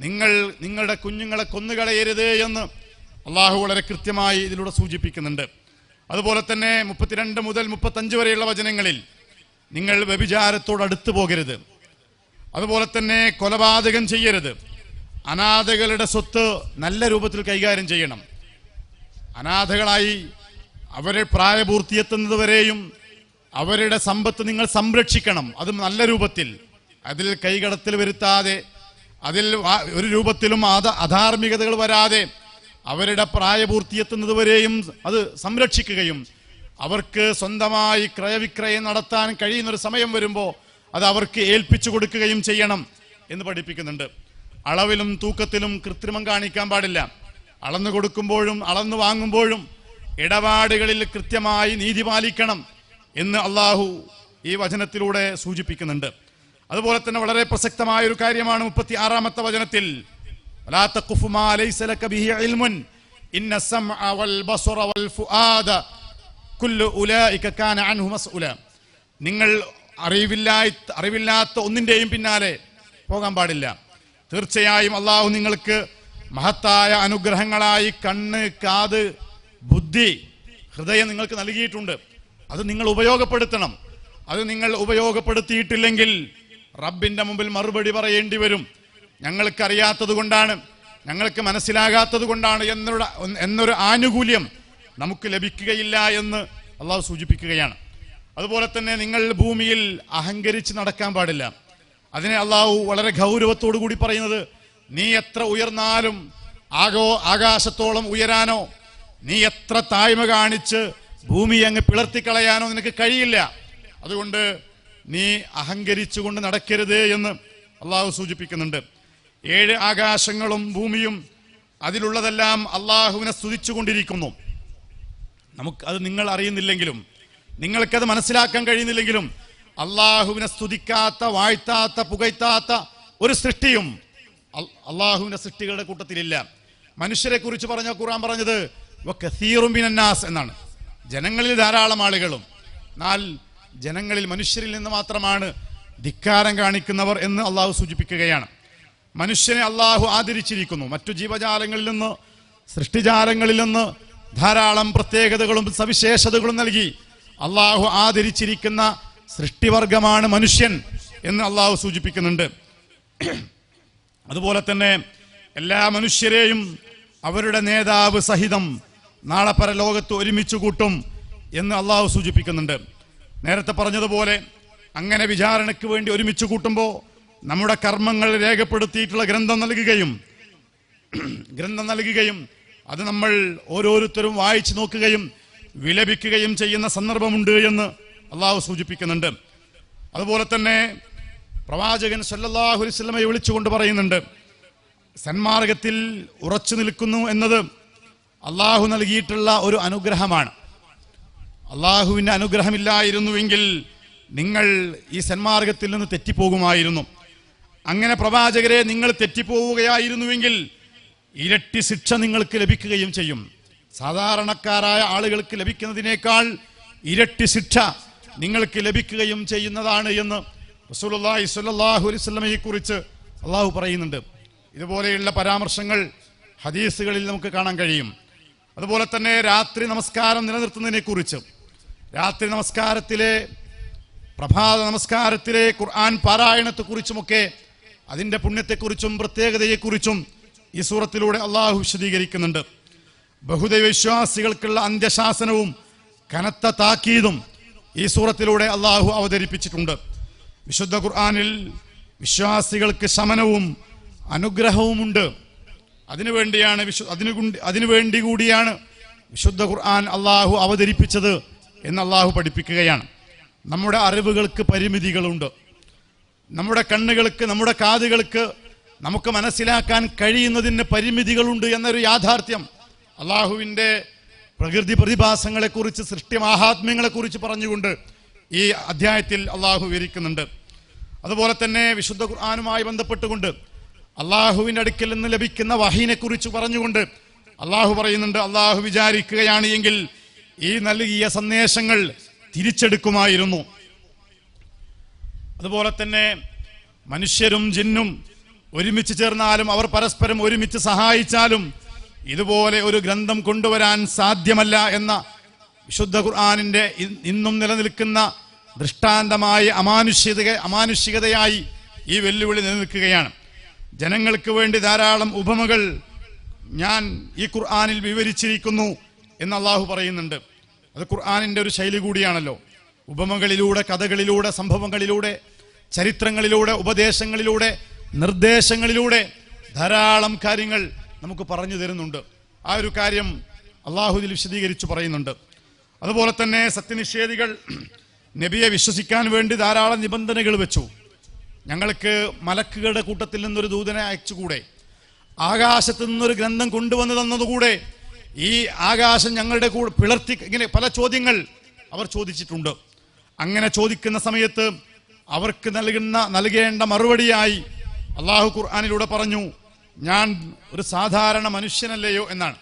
നിങ്ങൾ നിങ്ങളുടെ കുഞ്ഞുങ്ങളെ കൊന്നുകളയരുത് എന്ന് അള്ളാഹു വളരെ കൃത്യമായി ഇതിലൂടെ സൂചിപ്പിക്കുന്നുണ്ട്. അതുപോലെ തന്നെ 32 മുതൽ 35 വരെയുള്ള വചനങ്ങളിൽ നിങ്ങൾ വ്യഭിചാരത്തോട് അടുത്തു പോകരുത്, അതുപോലെ തന്നെ കൊലപാതകം ചെയ്യരുത്, അനാഥകളുടെ സ്വത്ത് നല്ല രൂപത്തിൽ കൈകാര്യം ചെയ്യണം, അനാഥകളായി അവരെ പ്രായപൂർത്തിയെത്തുന്നതുവരെയും അവരുടെ സമ്പത്ത് നിങ്ങൾ സംരക്ഷിക്കണം, അത് നല്ല രൂപത്തിൽ, അതിൽ കൈകടത്തൽ വരുത്താതെ, അതിൽ ഒരു രൂപത്തിലും അധാർമികതകൾ വരാതെ അവരുടെ പ്രായപൂർത്തിയെത്തുന്നതുവരെയും അത് സംരക്ഷിക്കുകയും അവർക്ക് സ്വന്തമായി ക്രയവിക്രയം നടത്താൻ കഴിയുന്നൊരു സമയം വരുമ്പോൾ അത് അവർക്ക് ഏൽപ്പിച്ചു കൊടുക്കുകയും ചെയ്യണം എന്ന് പഠിപ്പിക്കുന്നുണ്ട്. അളവിലും തൂക്കത്തിലും കൃത്രിമം കാണിക്കാൻ പാടില്ല. അളന്നു കൊടുക്കുമ്പോഴും അളന്നു വാങ്ങുമ്പോഴും ഇടപാടുകളിൽ കൃത്യമായി നീതി പാലിക്കണം എന്ന് അള്ളാഹു ഈ വചനത്തിലൂടെ സൂചിപ്പിക്കുന്നുണ്ട്. അതുപോലെ തന്നെ വളരെ പ്രസക്തമായ ഒരു കാര്യമാണ് 36-ാമത്തെ വചനത്തിൽ, വലാ തഖുഫു മാ ലൈസ ലക ബിഹി ഇൽമുൻ ഇന്ന സമഅ വൽ ബസറ വൽ ഫുആദ കുല്ലു ഉലൈക കാന അൻഹു മസ്ഊല. നിങ്ങൾ അറിവില്ലാത്ത ഒന്നിന്റെയും പിന്നാലെ പോകാൻ പാടില്ല. തീർച്ചയായും അള്ളാഹു നിങ്ങൾക്ക് മഹത്തായ അനുഗ്രഹങ്ങളായി കണ്ണ്, കാത്, ബുദ്ധി, ഹൃദയം നിങ്ങൾക്ക് നൽകിയിട്ടുണ്ട്. അത് നിങ്ങൾ ഉപയോഗപ്പെടുത്തണം. അത് നിങ്ങൾ ഉപയോഗപ്പെടുത്തിയിട്ടില്ലെങ്കിൽ റബ്ബിന്റെ മുമ്പിൽ മറുപടി പറയേണ്ടി വരും. ഞങ്ങൾക്കറിയാത്തത് കൊണ്ടാണ്, ഞങ്ങൾക്ക് മനസ്സിലാകാത്തത് കൊണ്ടാണ് എന്നൊരു ആനുകൂല്യം നമുക്ക് ലഭിക്കുകയില്ല എന്ന് അള്ളാഹു സൂചിപ്പിക്കുകയാണ്. അതുപോലെ തന്നെ നിങ്ങൾ ഭൂമിയിൽ അഹങ്കരിച്ച് നടക്കാൻ പാടില്ല. അതിനെ അള്ളാഹു വളരെ ഗൗരവത്തോടു കൂടി പറയുന്നത്, നീ എത്ര ഉയർന്നാലും ആകാശത്തോളം ഉയരാനോ, നീ എത്ര താഴ്മ കാണിച്ച് ഭൂമി അങ്ങ് പിളർത്തിക്കളയാനോ നിനക്ക് കഴിയില്ല. അതുകൊണ്ട് നീ അഹങ്കരിച്ചുകൊണ്ട് നടക്കരുത് എന്ന് അള്ളാഹു സൂചിപ്പിക്കുന്നുണ്ട്. 7 ആകാശങ്ങളും ഭൂമിയും അതിലുള്ളതെല്ലാം അള്ളാഹുവിനെ സ്തുതിച്ചുകൊണ്ടിരിക്കുന്നു. അത് നിങ്ങൾ അറിയുന്നില്ലെങ്കിലും, നിങ്ങൾക്കത് മനസ്സിലാക്കാൻ കഴിയുന്നില്ലെങ്കിലും, അള്ളാഹുവിനെ സ്തുതിക്കാത്ത, വാഴ്ത്താത്ത, പുകഴ്ത്താത്ത ഒരു സൃഷ്ടിയും അള്ളാഹുവിന്റെ സൃഷ്ടികളുടെ കൂട്ടത്തിലില്ല. മനുഷ്യരെ കുറിച്ച് പറഞ്ഞ ഖുർആൻ പറഞ്ഞത് വകസീറുൻ മിനന്നാസ് എന്നാണ്. ജനങ്ങളിൽ ധാരാളം ആളുകളും, എന്നാൽ ജനങ്ങളിൽ മനുഷ്യരിൽ നിന്ന് മാത്രമാണ് ധിക്കാരം കാണിക്കുന്നവർ എന്ന് അള്ളാഹു സൂചിപ്പിക്കുകയാണ്. മനുഷ്യനെ അള്ളാഹു ആദരിച്ചിരിക്കുന്നു. മറ്റു ജീവജാലങ്ങളിൽ നിന്ന്, സൃഷ്ടിജാലങ്ങളിൽ നിന്ന് ധാരാളം പ്രത്യേകതകളും സവിശേഷതകളും നൽകി അള്ളാഹു ആദരിച്ചിരിക്കുന്ന സൃഷ്ടിവർഗമാണ് മനുഷ്യൻ എന്ന് അള്ളാഹു സൂചിപ്പിക്കുന്നുണ്ട്. അതുപോലെ തന്നെ എല്ലാ മനുഷ്യരെയും അവരുടെ നേതാവ് സഹിതം നാളെ പരലോകത്ത് ഒരുമിച്ച് കൂട്ടും എന്ന് അള്ളാഹു സൂചിപ്പിക്കുന്നുണ്ട്. നേരത്തെ പറഞ്ഞതുപോലെ അങ്ങനെ വിചാരണയ്ക്ക് വേണ്ടി ഒരുമിച്ച് കൂട്ടുമ്പോൾ നമ്മുടെ കർമ്മങ്ങൾ രേഖപ്പെടുത്തിയിട്ടുള്ള ഗ്രന്ഥം നൽകുകയും അത് നമ്മൾ ഓരോരുത്തരും വായിച്ചു നോക്കുകയും വിലപിക്കുകയും ചെയ്യുന്ന സന്ദർഭമുണ്ട് എന്ന് അള്ളാഹു സൂചിപ്പിക്കുന്നുണ്ട്. അതുപോലെ തന്നെ പ്രവാചകൻ സല്ലല്ലാഹു അലൈഹി വസല്ലമയെ വിളിച്ചുകൊണ്ട് പറയുന്നുണ്ട്, സന്മാർഗത്തിൽ ഉറച്ചു നിൽക്കുന്നു എന്നത് അള്ളാഹു നൽകിയിട്ടുള്ള ഒരു അനുഗ്രഹമാണ്. അള്ളാഹുവിൻ്റെ അനുഗ്രഹമില്ലായിരുന്നുവെങ്കിൽ നിങ്ങൾ ഈ സന്മാർഗത്തിൽ നിന്ന് തെറ്റിപ്പോകുമായിരുന്നു. അങ്ങനെ പ്രവാചകരെ നിങ്ങൾ തെറ്റിപ്പോവുകയായിരുന്നുവെങ്കിൽ ഇരട്ടി ശിക്ഷ നിങ്ങൾക്ക് ലഭിക്കുകയും ചെയ്യും. സാധാരണക്കാരായ ആളുകൾക്ക് ലഭിക്കുന്നതിനേക്കാൾ ഇരട്ടി ശിക്ഷ നിങ്ങൾക്ക് ലഭിക്കുകയും ചെയ്യുന്നതാണ് എന്ന് റസൂലുള്ളാഹി സ്വല്ലല്ലാഹു അലൈഹി വസല്ലമയെ കുറിച്ച് അള്ളാഹു പറയുന്നുണ്ട്. ഇതുപോലെയുള്ള പരാമർശങ്ങൾ ഹദീസുകളിൽ നമുക്ക് കാണാൻ കഴിയും. അതുപോലെ തന്നെ രാത്രി നമസ്കാരം നിലനിർത്തുന്നതിനെ കുറിച്ച്, രാത്രി നമസ്കാരത്തിലെ പ്രഭാത നമസ്കാരത്തിലെ ഖുർആൻ പാരായണത്തെക്കുറിച്ചുമൊക്കെ അതിൻ്റെ പുണ്യത്തെക്കുറിച്ചും പ്രത്യേകതയെക്കുറിച്ചും ഈ സൂറത്തിലൂടെ അള്ളാഹു വിശദീകരിക്കുന്നുണ്ട്. ബഹുദൈവ വിശ്വാസികൾക്കുള്ള അന്ത്യശാസനവും കനത്ത താക്കീതും ഈ സൂറത്തിലൂടെ അള്ളാഹു അവതരിപ്പിച്ചിട്ടുണ്ട്. വിശുദ്ധ ഖുർആനിൽ വിശ്വാസികൾക്ക് ശമനവും അനുഗ്രഹവുമുണ്ട്. അതിനുവേണ്ടി കൂടിയാണ് വിശുദ്ധ ഖുർആൻ അള്ളാഹു അവതരിപ്പിച്ചത് എന്ന് അള്ളാഹു പഠിപ്പിക്കുകയാണ്. നമ്മുടെ അറിവുകൾക്ക് പരിമിതികളുണ്ട്. നമ്മുടെ കണ്ണുകൾക്ക്, നമ്മുടെ കാതുകൾക്ക് നമുക്ക് മനസ്സിലാക്കാൻ കഴിയുന്നതിന് പരിമിതികളുണ്ട് എന്നൊരു യാഥാർത്ഥ്യം അള്ളാഹുവിൻ്റെ പ്രകൃതി പ്രതിഭാസങ്ങളെക്കുറിച്ച്, സൃഷ്ടി മാഹാത്മ്യങ്ങളെക്കുറിച്ച് പറഞ്ഞുകൊണ്ട് ഈ അധ്യായത്തിൽ അള്ളാഹു വിവരിക്കുന്നുണ്ട്. അതുപോലെ തന്നെ വിശുദ്ധ ഖുർആനുമായി ബന്ധപ്പെട്ടുകൊണ്ട് അള്ളാഹുവിൻ്റെ അടുക്കൽ നിന്ന് ലഭിക്കുന്ന വഹീനെ കുറിച്ച് പറഞ്ഞുകൊണ്ട് അള്ളാഹു പറയുന്നുണ്ട്, അള്ളാഹു വിചാരിക്കുകയാണ് എങ്കിൽ ഈ നൽകിയ സന്ദേശങ്ങൾ തിരിച്ചെടുക്കുമായിരുന്നു. അതുപോലെ തന്നെ മനുഷ്യരും ജിന്നും ഒരുമിച്ച് ചേർന്നാലും അവർ പരസ്പരം ഒരുമിച്ച് സഹായിച്ചാലും ഇതുപോലെ ഒരു ഗ്രന്ഥം കൊണ്ടുവരാൻ സാധ്യമല്ല എന്ന വിശുദ്ധ ഖുർആനിൻ്റെ ഇന്നും നിലനിൽക്കുന്ന ദൃഷ്ടാന്തമായ അമാനുഷികതയായി ഈ വെല്ലുവിളി നിലനിൽക്കുകയാണ്. ജനങ്ങൾക്ക് വേണ്ടി ധാരാളം ഉപമകൾ ഞാൻ ഈ ഖുർആനിൽ വിവരിച്ചിരിക്കുന്നു എന്ന് അള്ളാഹു പറയുന്നുണ്ട്. അത് ഖുർആനിൻ്റെ ഒരു ശൈലി കൂടിയാണല്ലോ. ഉപമകളിലൂടെ, കഥകളിലൂടെ, സംഭവങ്ങളിലൂടെ, ചരിത്രങ്ങളിലൂടെ, ഉപദേശങ്ങളിലൂടെ, നിർദ്ദേശങ്ങളിലൂടെ ധാരാളം കാര്യങ്ങൾ നമുക്ക് പറഞ്ഞു തരുന്നുണ്ട്. ആ ഒരു കാര്യം അള്ളാഹു ഇതിൽ വിശദീകരിച്ചു പറയുന്നുണ്ട്. അതുപോലെ തന്നെ സത്യനിഷേധികൾ നബിയെ വിശ്വസിക്കാൻ വേണ്ടി ധാരാളം നിബന്ധനകൾ വെച്ചു. ഞങ്ങൾക്ക് മലക്കുകളുടെ കൂട്ടത്തിൽ നിന്നൊരു ദൂതനെ അയച്ചുകൂടെ, ആകാശത്ത് നിന്നൊരു ഗ്രന്ഥം കൊണ്ടുവന്നു തന്നതുകൂടെ, ഈ ആകാശം ഞങ്ങളുടെ കൂടെ പിളർത്തി, ഇങ്ങനെ പല ചോദ്യങ്ങൾ അവർ ചോദിച്ചിട്ടുണ്ട്. അങ്ങനെ ചോദിക്കുന്ന സമയത്ത് അവർക്ക് നൽകേണ്ട മറുപടിയായി അള്ളാഹു ഖുർആനിലൂടെ പറഞ്ഞു, ഞാൻ ഒരു സാധാരണ മനുഷ്യനല്ലയോ എന്നാണ്.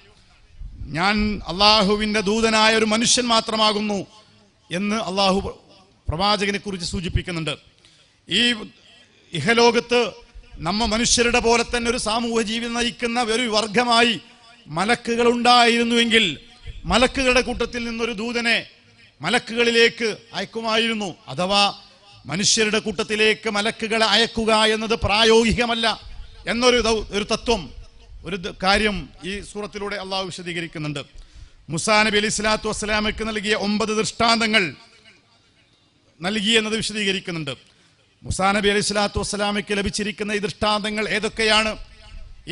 ഞാൻ അള്ളാഹുവിൻ്റെ ദൂതനായ ഒരു മനുഷ്യൻ മാത്രമാകുന്നു എന്ന് അള്ളാഹു പ്രവാചകനെ കുറിച്ച് സൂചിപ്പിക്കുന്നുണ്ട്. ഈ ഇഹലോകത്ത് നമ്മ മനുഷ്യരുടെ പോലെ തന്നെ ഒരു സാമൂഹ്യ ജീവിതം നയിക്കുന്ന ഒരു വർഗമായി മലക്കുകൾ ഉണ്ടായിരുന്നുവെങ്കിൽ മലക്കുകളുടെ കൂട്ടത്തിൽ നിന്നൊരു ദൂതനെ മലക്കുകളിലേക്ക് അയക്കുമായിരുന്നു. അഥവാ മനുഷ്യരുടെ കൂട്ടത്തിലേക്ക് മലക്കുകളെ അയക്കുക എന്നത് പ്രായോഗികമല്ല എന്നൊരു തത്വം, ഒരു കാര്യം ഈ സൂറത്തിലൂടെ അള്ളാഹു വിശദീകരിക്കുന്നുണ്ട്. മുസാ നബി അലൈഹി സ്വലാത്തു വസ്സലാമയ്ക്ക് നൽകിയ 9 ദൃഷ്ടാന്തങ്ങൾ നൽകി എന്നത് വിശദീകരിക്കുന്നുണ്ട്. മുസാ നബി അലൈഹി സ്വലാത്തു വസ്സലാമയ്ക്ക് ലഭിച്ചിരിക്കുന്ന ഈ ദൃഷ്ടാന്തങ്ങൾ ഏതൊക്കെയാണ്?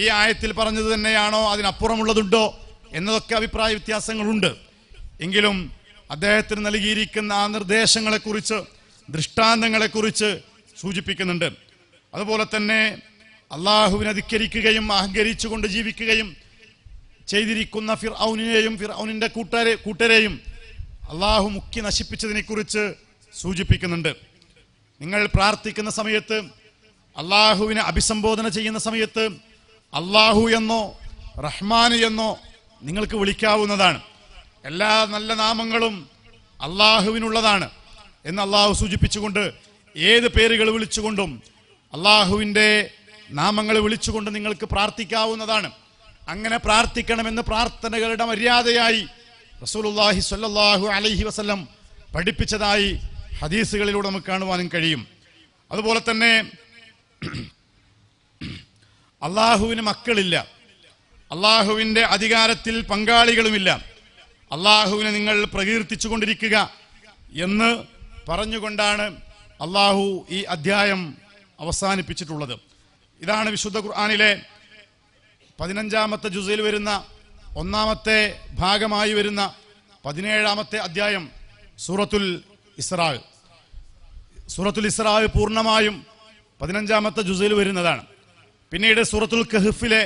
ഈ ആയത്തിൽ പറഞ്ഞത് തന്നെയാണോ, അതിനപ്പുറമുള്ളതുണ്ടോ എന്നതൊക്കെ അഭിപ്രായ വ്യത്യാസങ്ങളുണ്ട്. എങ്കിലും അദ്ദേഹത്തിന് നൽകിയിരിക്കുന്ന ആ നിർദ്ദേശങ്ങളെക്കുറിച്ച്, ദൃഷ്ടാന്തങ്ങളെക്കുറിച്ച് സൂചിപ്പിക്കുന്നുണ്ട്. അതുപോലെ തന്നെ അള്ളാഹുവിനെ ധിക്കരിക്കുകയും അഹങ്കരിച്ചുകൊണ്ട് ജീവിക്കുകയും ചെയ്തിരിക്കുന്ന ഫിർഔനെയും ഫിർഔനിൻ്റെ കൂട്ടരെയും അള്ളാഹു മുക്കി നശിപ്പിച്ചതിനെ കുറിച്ച് സൂചിപ്പിക്കുന്നുണ്ട്. നിങ്ങൾ പ്രാർത്ഥിക്കുന്ന സമയത്ത്, അള്ളാഹുവിനെ അഭിസംബോധന ചെയ്യുന്ന സമയത്ത് അള്ളാഹു എന്നോ റഹ്മാൻ എന്നോ നിങ്ങൾക്ക് വിളിക്കാവുന്നതാണ്. എല്ലാ നല്ല നാമങ്ങളും അള്ളാഹുവിനുള്ളതാണ് എന്ന് അള്ളാഹു സൂചിപ്പിച്ചുകൊണ്ട് ഏത് പേരുകൾ വിളിച്ചുകൊണ്ടും അള്ളാഹുവിൻ്റെ നാമങ്ങൾ വിളിച്ചുകൊണ്ട് നിങ്ങൾക്ക് പ്രാർത്ഥിക്കാവുന്നതാണ്. അങ്ങനെ പ്രാർത്ഥിക്കണമെന്ന് പ്രാർത്ഥനകളുടെ മര്യാദയായി റസൂലുള്ളാഹി സ്വല്ലല്ലാഹു അലൈഹി വസല്ലം പഠിപ്പിച്ചതായി ഹദീസുകളിലൂടെ നമുക്ക് കാണുവാനും കഴിയും. അതുപോലെ തന്നെ അള്ളാഹുവിന് മക്കളില്ല, അള്ളാഹുവിൻ്റെ അധികാരത്തിൽ പങ്കാളികളുമില്ല, അള്ളാഹുവിനെ നിങ്ങൾ പ്രകീർത്തിച്ചു കൊണ്ടിരിക്കുക എന്ന് പറഞ്ഞുകൊണ്ടാണ് അള്ളാഹു ഈ അധ്യായം അവസാനിപ്പിച്ചിട്ടുള്ളത്. ഇതാണ് വിശുദ്ധ ഖുർആനിലെ 15-ാമത്തെ ജുസിൽ വരുന്ന ഒന്നാമത്തെ ഭാഗമായി വരുന്ന 17-ാമത്തെ അധ്യായം സൂറത്തുൽ ഇസ്രാ. സൂറത്തുൽ ഇസ്രാ പൂർണ്ണമായും 15-ാമത്തെ ജുസിൽ വരുന്നതാണ്. പിന്നീട് സൂറത്തുൽ കഹ്ഫിലെ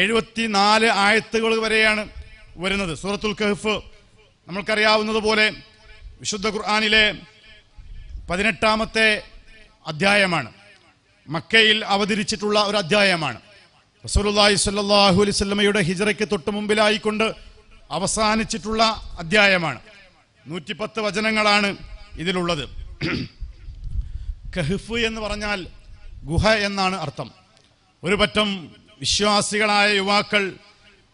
74 ആയത്തുകൾ വരെയാണ് വരുന്നത്. സൂറത്തുൽ കഹ്ഫ് നമ്മൾക്കറിയാവുന്നതുപോലെ വിശുദ്ധ ഖുർആനിലെ 18-ാമത്തെ അധ്യായമാണ്. മക്കയിൽ അവതരിച്ചിട്ടുള്ള ഒരു അധ്യായമാണ്. റസൂലുള്ളാഹി സ്വല്ലല്ലാഹു അലൈഹി വസല്ലമയുടെ ഹിജ്റയ്ക്ക് തൊട്ട് മുമ്പിലായിക്കൊണ്ട് അവസാനിച്ചിട്ടുള്ള അധ്യായമാണ്. 110 വചനങ്ങളാണ് ഇതിലുള്ളത്. കഹ്ഫ് എന്ന് പറഞ്ഞാൽ ഗുഹ എന്നാണ് അർത്ഥം. ഒരു പറ്റം വിശ്വാസികളായ യുവാക്കൾ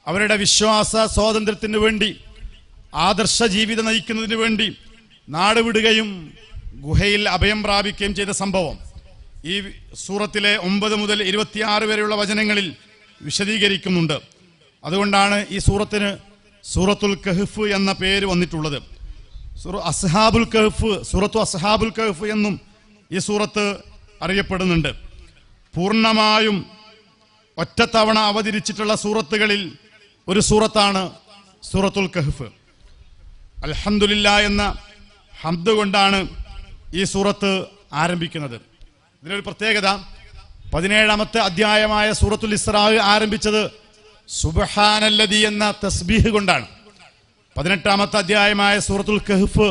അവരുടെ വിശ്വാസ സ്വാതന്ത്ര്യത്തിന് വേണ്ടി, ആദർശ ജീവിതം നയിക്കുന്നതിന് വേണ്ടി നാട് വിടുകയും ഗുഹയിൽ അഭയം പ്രാപിക്കുകയും ചെയ്ത സംഭവം ഈ സൂറത്തിലെ 9 മുതൽ 26 വരെയുള്ള വചനങ്ങളിൽ വിശദീകരിക്കുന്നുണ്ട്. അതുകൊണ്ടാണ് ഈ സൂറത്തിന് സൂറത്തുൽ കഹ്ഫ് എന്ന പേര് വന്നിട്ടുള്ളത്. അസ്ഹാബുൽ കഹ്ഫ്, സൂറത്തു അസ്ഹാബുൽ കഹ്ഫ് എന്നും ഈ സൂറത്ത് അറിയപ്പെടുന്നുണ്ട്. പൂർണ്ണമായും ഒറ്റത്തവണ അവതരിച്ചിട്ടുള്ള സൂറത്തുകളിൽ ഒരു സൂറത്താണ് സൂറത്തുൽ കഹ്ഫ്. അൽഹംദുലില്ലാഹ് എന്ന ഹംദ് കൊണ്ടാണ് ഈ സൂറത്ത് ആരംഭിക്കുന്നത്. ഇതിനൊരു പ്രത്യേകത, 17-ാമത്തെ അധ്യായമായ സൂറത്തുൽ ഇസ്രാ ആരംഭിച്ചത് സുബ്ഹാനല്ലദി എന്ന തസ്ബീഹ് കൊണ്ടാണ്. 18-ാമത്തെ അധ്യായമായ സൂറത്തുൽ കഹ്ഫ്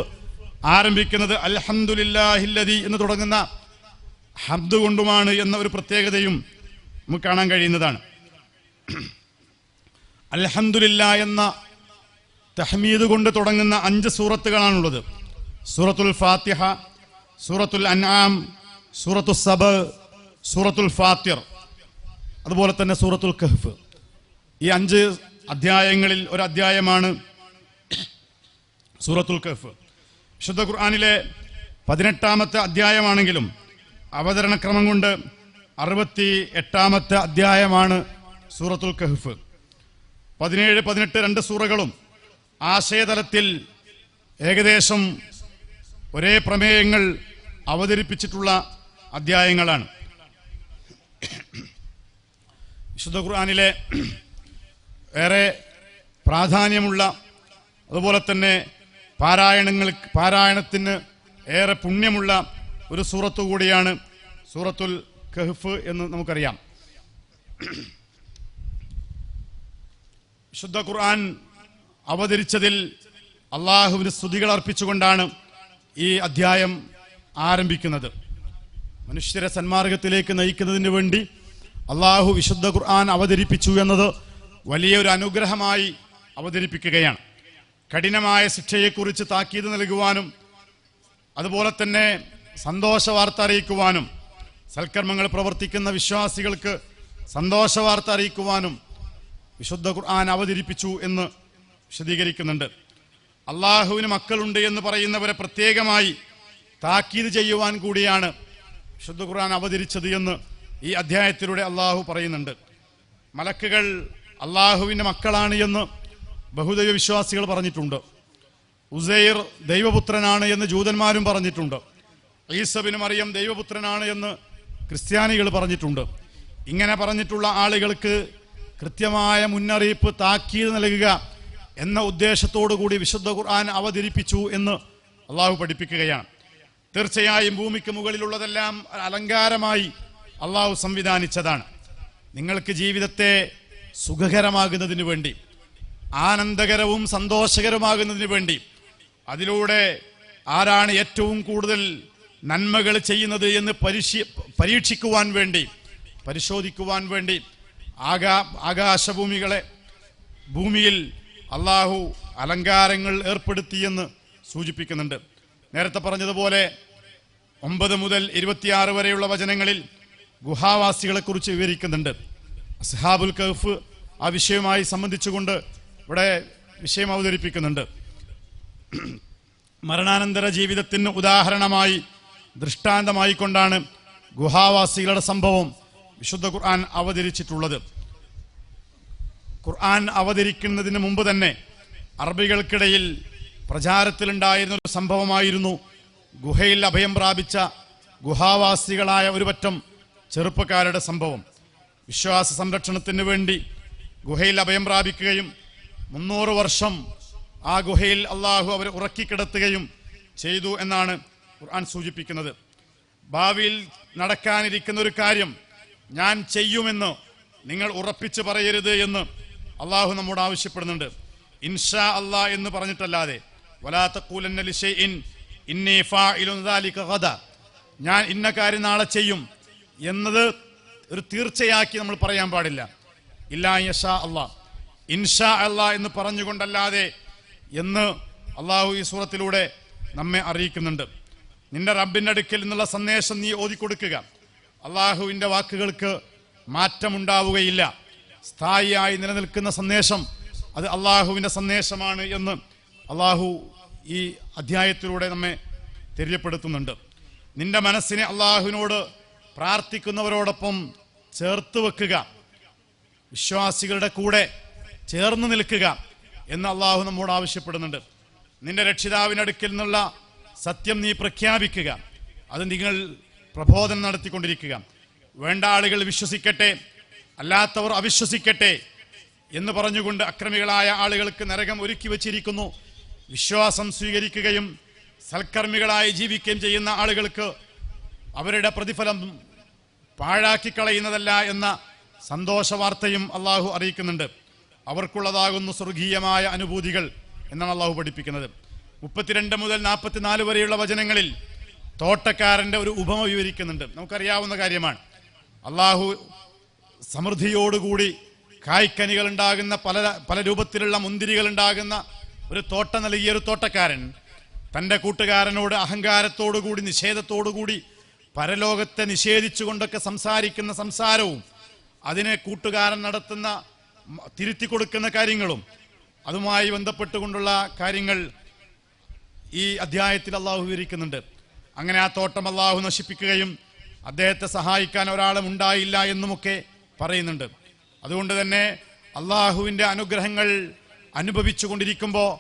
ആരംഭിക്കുന്നത് അൽഹംദുലില്ലാഹില്ലദി എന്ന് തുടങ്ങുന്ന ഹംദ് കൊണ്ടുമാണ് എന്ന ഒരു പ്രത്യേകതയും നമുക്ക് കാണാൻ കഴിയുന്നതാണ്. അൽഹംദുലില്ലാഹ് എന്ന തഹ്മീദ് കൊണ്ട് തുടങ്ങുന്ന 5 സൂറത്തുകളാണുള്ളത്. സൂറത്തുൽ ഫാത്തിഹ, സൂറത്തുൽ അൻആം, സൂറത്തുൽ സബ, സൂറത്തുൽ ഫാത്തിർ, അതുപോലെ തന്നെ സൂറത്തുൽ കഹ്ഫ്. ഈ 5 അധ്യായങ്ങളിൽ ഒരു അധ്യായമാണ് സൂറത്തുൽ കഹ്ഫ്. വിശുദ്ധ ഖുർആനിലെ 18-ാമത്തെ അധ്യായമാണെങ്കിലും അവതരണക്രമം കൊണ്ട് 68-ാമത്തെ അധ്യായമാണ് സൂറത്തുൽ കഹ്ഫ്. 17, 18 2 സൂറകളും ആശയതലത്തിൽ ഏകദേശം ഒരേ പ്രമേയങ്ങൾ അവതരിപ്പിച്ചിട്ടുള്ള അധ്യായങ്ങളാണ്. വിശുദ്ധ ഖുർആനിലെ ഏറെ പ്രാധാന്യമുള്ള, അതുപോലെ തന്നെ പാരായണത്തിന് ഏറെ പുണ്യമുള്ള ഒരു സൂറത്ത് കൂടിയാണ് സൂറത്തുൽ കഹ്ഫ് എന്ന് നമുക്കറിയാം. വിശുദ്ധ ഖുർആൻ അവതരിച്ചതിൽ അള്ളാഹുവിന് സ്തുതികൾ അർപ്പിച്ചുകൊണ്ടാണ് ഈ അധ്യായം ആരംഭിക്കുന്നത്. മനുഷ്യരെ സന്മാർഗത്തിലേക്ക് നയിക്കുന്നതിന് വേണ്ടി അള്ളാഹു വിശുദ്ധ ഖുർആൻ അവതരിപ്പിച്ചു എന്നത് വലിയൊരു അനുഗ്രഹമായി അവതരിപ്പിക്കുകയാണ്. കഠിനമായ ശിക്ഷയെക്കുറിച്ച് താക്കീത് നൽകുവാനും, അതുപോലെ തന്നെ സന്തോഷ വാർത്ത അറിയിക്കുവാനും, സൽക്കർമ്മങ്ങൾ പ്രവർത്തിക്കുന്ന വിശ്വാസികൾക്ക് സന്തോഷ വാർത്ത അറിയിക്കുവാനും വിശുദ്ധ ഖുർആൻ അവതരിപ്പിച്ചു എന്ന് വിശദീകരിക്കുന്നുണ്ട്. അള്ളാഹുവിന് മക്കളുണ്ട് എന്ന് പറയുന്നവരെ പ്രത്യേകമായി താക്കീത് ചെയ്യുവാൻ കൂടിയാണ് വിശുദ്ധ ഖുർആൻ അവതരിച്ചത് എന്ന് ഈ അധ്യായത്തിലൂടെ അള്ളാഹു പറയുന്നുണ്ട്. മലക്കുകൾ അള്ളാഹുവിൻ്റെ മക്കളാണ് എന്ന് ബഹുദൈവ വിശ്വാസികൾ പറഞ്ഞിട്ടുണ്ട്. ഉസൈർ ദൈവപുത്രനാണ് എന്ന് ജൂതന്മാരും പറഞ്ഞിട്ടുണ്ട്. ഈസാ ബിൻ മറിയം ദൈവപുത്രനാണ് എന്ന് ക്രിസ്ത്യാനികൾ പറഞ്ഞിട്ടുണ്ട്. ഇങ്ങനെ പറഞ്ഞിട്ടുള്ള ആളുകൾക്ക് കൃത്യമായ മുന്നറിയിപ്പ്, താക്കീത് നൽകുക എന്ന ഉദ്ദേശത്തോടു കൂടി വിശുദ്ധ ഖുർആൻ അവതരിപ്പിച്ചു എന്ന് അള്ളാഹു പഠിപ്പിക്കുകയാണ്. തീർച്ചയായും ഭൂമിക്ക് മുകളിലുള്ളതെല്ലാം അലങ്കാരമായി അള്ളാഹു സംവിധാനിച്ചതാണ്. നിങ്ങൾക്ക് ജീവിതത്തെ സുഖകരമാകുന്നതിന് വേണ്ടി, ആനന്ദകരവും സന്തോഷകരമാകുന്നതിന് വേണ്ടി, അതിലൂടെ ആരാണ് ഏറ്റവും കൂടുതൽ നന്മകൾ ചെയ്യുന്നത് എന്ന് പരീക്ഷിക്കുവാൻ വേണ്ടി, പരിശോധിക്കുവാൻ വേണ്ടി ആകാശഭൂമികളെ, ഭൂമിയിൽ അള്ളാഹു അലങ്കാരങ്ങൾ ഏർപ്പെടുത്തിയെന്ന് സൂചിപ്പിക്കുന്നുണ്ട്. നേരത്തെ പറഞ്ഞതുപോലെ 9 മുതൽ 26 വരെയുള്ള വചനങ്ങളിൽ ഗുഹാവാസികളെ കുറിച്ച് വിവരിക്കുന്നുണ്ട്. അസ്ഹാബുൽ കഹ്ഫ് ആ വിഷയവുമായി സംബന്ധിച്ചുകൊണ്ട് ഇവിടെ വിഷയം അവതരിപ്പിക്കുന്നുണ്ട്. മരണാനന്തര ജീവിതത്തിന് ഉദാഹരണമായി, ദൃഷ്ടാന്തമായി കൊണ്ടാണ് ഗുഹാവാസികളുടെ സംഭവം വിശുദ്ധ ഖുർആൻ അവതരിച്ചിട്ടുള്ളത്. ഖുർആൻ അവതരിക്കുന്നതിന് മുമ്പ് തന്നെ അറബികൾക്കിടയിൽ പ്രചാരത്തിലുണ്ടായിരുന്ന ഒരു സംഭവമായിരുന്നു ഗുഹയിൽ അഭയം പ്രാപിച്ച ഗുഹാവാസികളായ ഒരു പറ്റം ചെറുപ്പക്കാരുടെ സംഭവം. വിശ്വാസ സംരക്ഷണത്തിന് വേണ്ടി ഗുഹയിൽ അഭയം പ്രാപിക്കുകയും 300 വർഷം ആ ഗുഹയിൽ അള്ളാഹു അവരെ ഉറക്കിക്കിടത്തുകയും ചെയ്തു എന്നാണ് ഖുർആൻ സൂചിപ്പിക്കുന്നത്. ഭാവിയിൽ നടക്കാനിരിക്കുന്ന ഒരു കാര്യം ഞാൻ ചെയ്യുമെന്ന് നിങ്ങൾ ഉറപ്പിച്ച് പറയരുത് എന്ന് അള്ളാഹു നമ്മോട് ആവശ്യപ്പെടുന്നുണ്ട്. ഇൻഷാ അല്ലാ എന്ന് പറഞ്ഞിട്ടല്ലാതെ വലാ തഖൂലന്ന ലിശൈഇൻ ഇന്നി ഫാഇലുൻ ദാലിക ഗദ, ഞാൻ ഇന്ന കാര്യം നാളെ ചെയ്യും എന്നത് ഒരു തീർച്ചയാക്കി നമ്മൾ പറയാൻ പാടില്ല. ഇല്ലാ യശാ അല്ലാ, ഇൻഷാ അല്ലാ എന്ന് പറഞ്ഞുകൊണ്ടല്ലാതെ എന്ന് അള്ളാഹു ഈ സൂറത്തിലൂടെ നമ്മെ അറിയിക്കുന്നുണ്ട്. നിന്റെ റബ്ബിന്റെ അടുക്കൽ നിന്നുള്ള സന്ദേശം നീ ഓതിക്കൊടുക്കുക. അള്ളാഹുവിന്റെ വാക്കുകൾക്ക് മാറ്റമുണ്ടാവുകയില്ല. സ്ഥായിയായി നിലനിൽക്കുന്ന സന്ദേശം അത് അള്ളാഹുവിന്റെ സന്ദേശമാണ് എന്ന് അള്ളാഹു ഈ അധ്യായത്തിലൂടെ നമ്മെ തെര്യപ്പെടുത്തുന്നുണ്ട്. നിന്റെ മനസ്സിനെ അള്ളാഹുവിനോട് പ്രാർത്ഥിക്കുന്നവരോടൊപ്പം ചേർത്ത് വെക്കുക, വിശ്വാസികളുടെ കൂടെ ചേർന്ന് നിൽക്കുക എന്ന് അള്ളാഹു നമ്മോട് ആവശ്യപ്പെടുന്നുണ്ട്. നിന്റെ രക്ഷിതാവിനടുക്കൽ നിന്നുള്ള സത്യം നീ പ്രഖ്യാപിക്കുക, അത് നിങ്ങൾ പ്രബോധനം നടത്തിക്കൊണ്ടിരിക്കുക. വേണ്ട ആളുകൾ വിശ്വസിക്കട്ടെ, അല്ലാത്തവർ അവിശ്വസിക്കട്ടെ എന്ന് പറഞ്ഞുകൊണ്ട് അക്രമികളായ ആളുകൾക്ക് നരകം ഒരുക്കി വച്ചിരിക്കുന്നു. വിശ്വാസം സ്വീകരിക്കുകയും സൽക്കർമ്മികളായി ജീവിക്കുകയും ചെയ്യുന്ന ആളുകൾക്ക് അവരുടെ പ്രതിഫലം പാഴാക്കിക്കളയുന്നതല്ല എന്ന സന്തോഷ വാർത്തയും അള്ളാഹു അറിയിക്കുന്നുണ്ട്. അവർക്കുള്ളതാകുന്നു സ്വർഗീയമായ അനുഭൂതികൾ എന്നാണ് അള്ളാഹു പഠിപ്പിക്കുന്നത്. 32 മുതൽ 44 വരെയുള്ള വചനങ്ങളിൽ തോട്ടക്കാരന്റെ ഒരു ഉപമ വിവരിക്കുന്നുണ്ട്. നമുക്കറിയാവുന്ന കാര്യമാണ്. അള്ളാഹു സമൃദ്ധിയോടുകൂടി കായ്ക്കനികൾ ഉണ്ടാകുന്ന പല രൂപത്തിലുള്ള മുന്തിരികൾ ഉണ്ടാകുന്ന ഒരു തോട്ടം നൽകിയ ഒരു തോട്ടക്കാരൻ തൻ്റെ കൂട്ടുകാരനോട് അഹങ്കാരത്തോടുകൂടി നിഷേധത്തോടുകൂടി പരലോകത്തെ നിഷേധിച്ചുകൊണ്ടൊക്കെ സംസാരിക്കുന്ന സംസാരവും അതിനെ കൂട്ടുകാരൻ നടത്തുന്ന തിരുത്തി കൊടുക്കുന്ന കാര്യങ്ങളും അതുമായി ബന്ധപ്പെട്ടുകൊണ്ടുള്ള കാര്യങ്ങൾ ഈ അധ്യായത്തിൽ അള്ളാഹു വിവരിക്കുന്നുണ്ട്. അങ്ങനെ ആ തോട്ടം അള്ളാഹു നശിപ്പിക്കുകയും അദ്ദേഹത്തെ സഹായിക്കാൻ ഒരാളും ഉണ്ടായില്ല എന്നുമൊക്കെ പറയുന്നുണ്ട്. അതുകൊണ്ട് തന്നെ അള്ളാഹുവിൻ്റെ അനുഗ്രഹങ്ങൾ അനുഭവിച്ചു കൊണ്ടിരിക്കുമ്പോൾ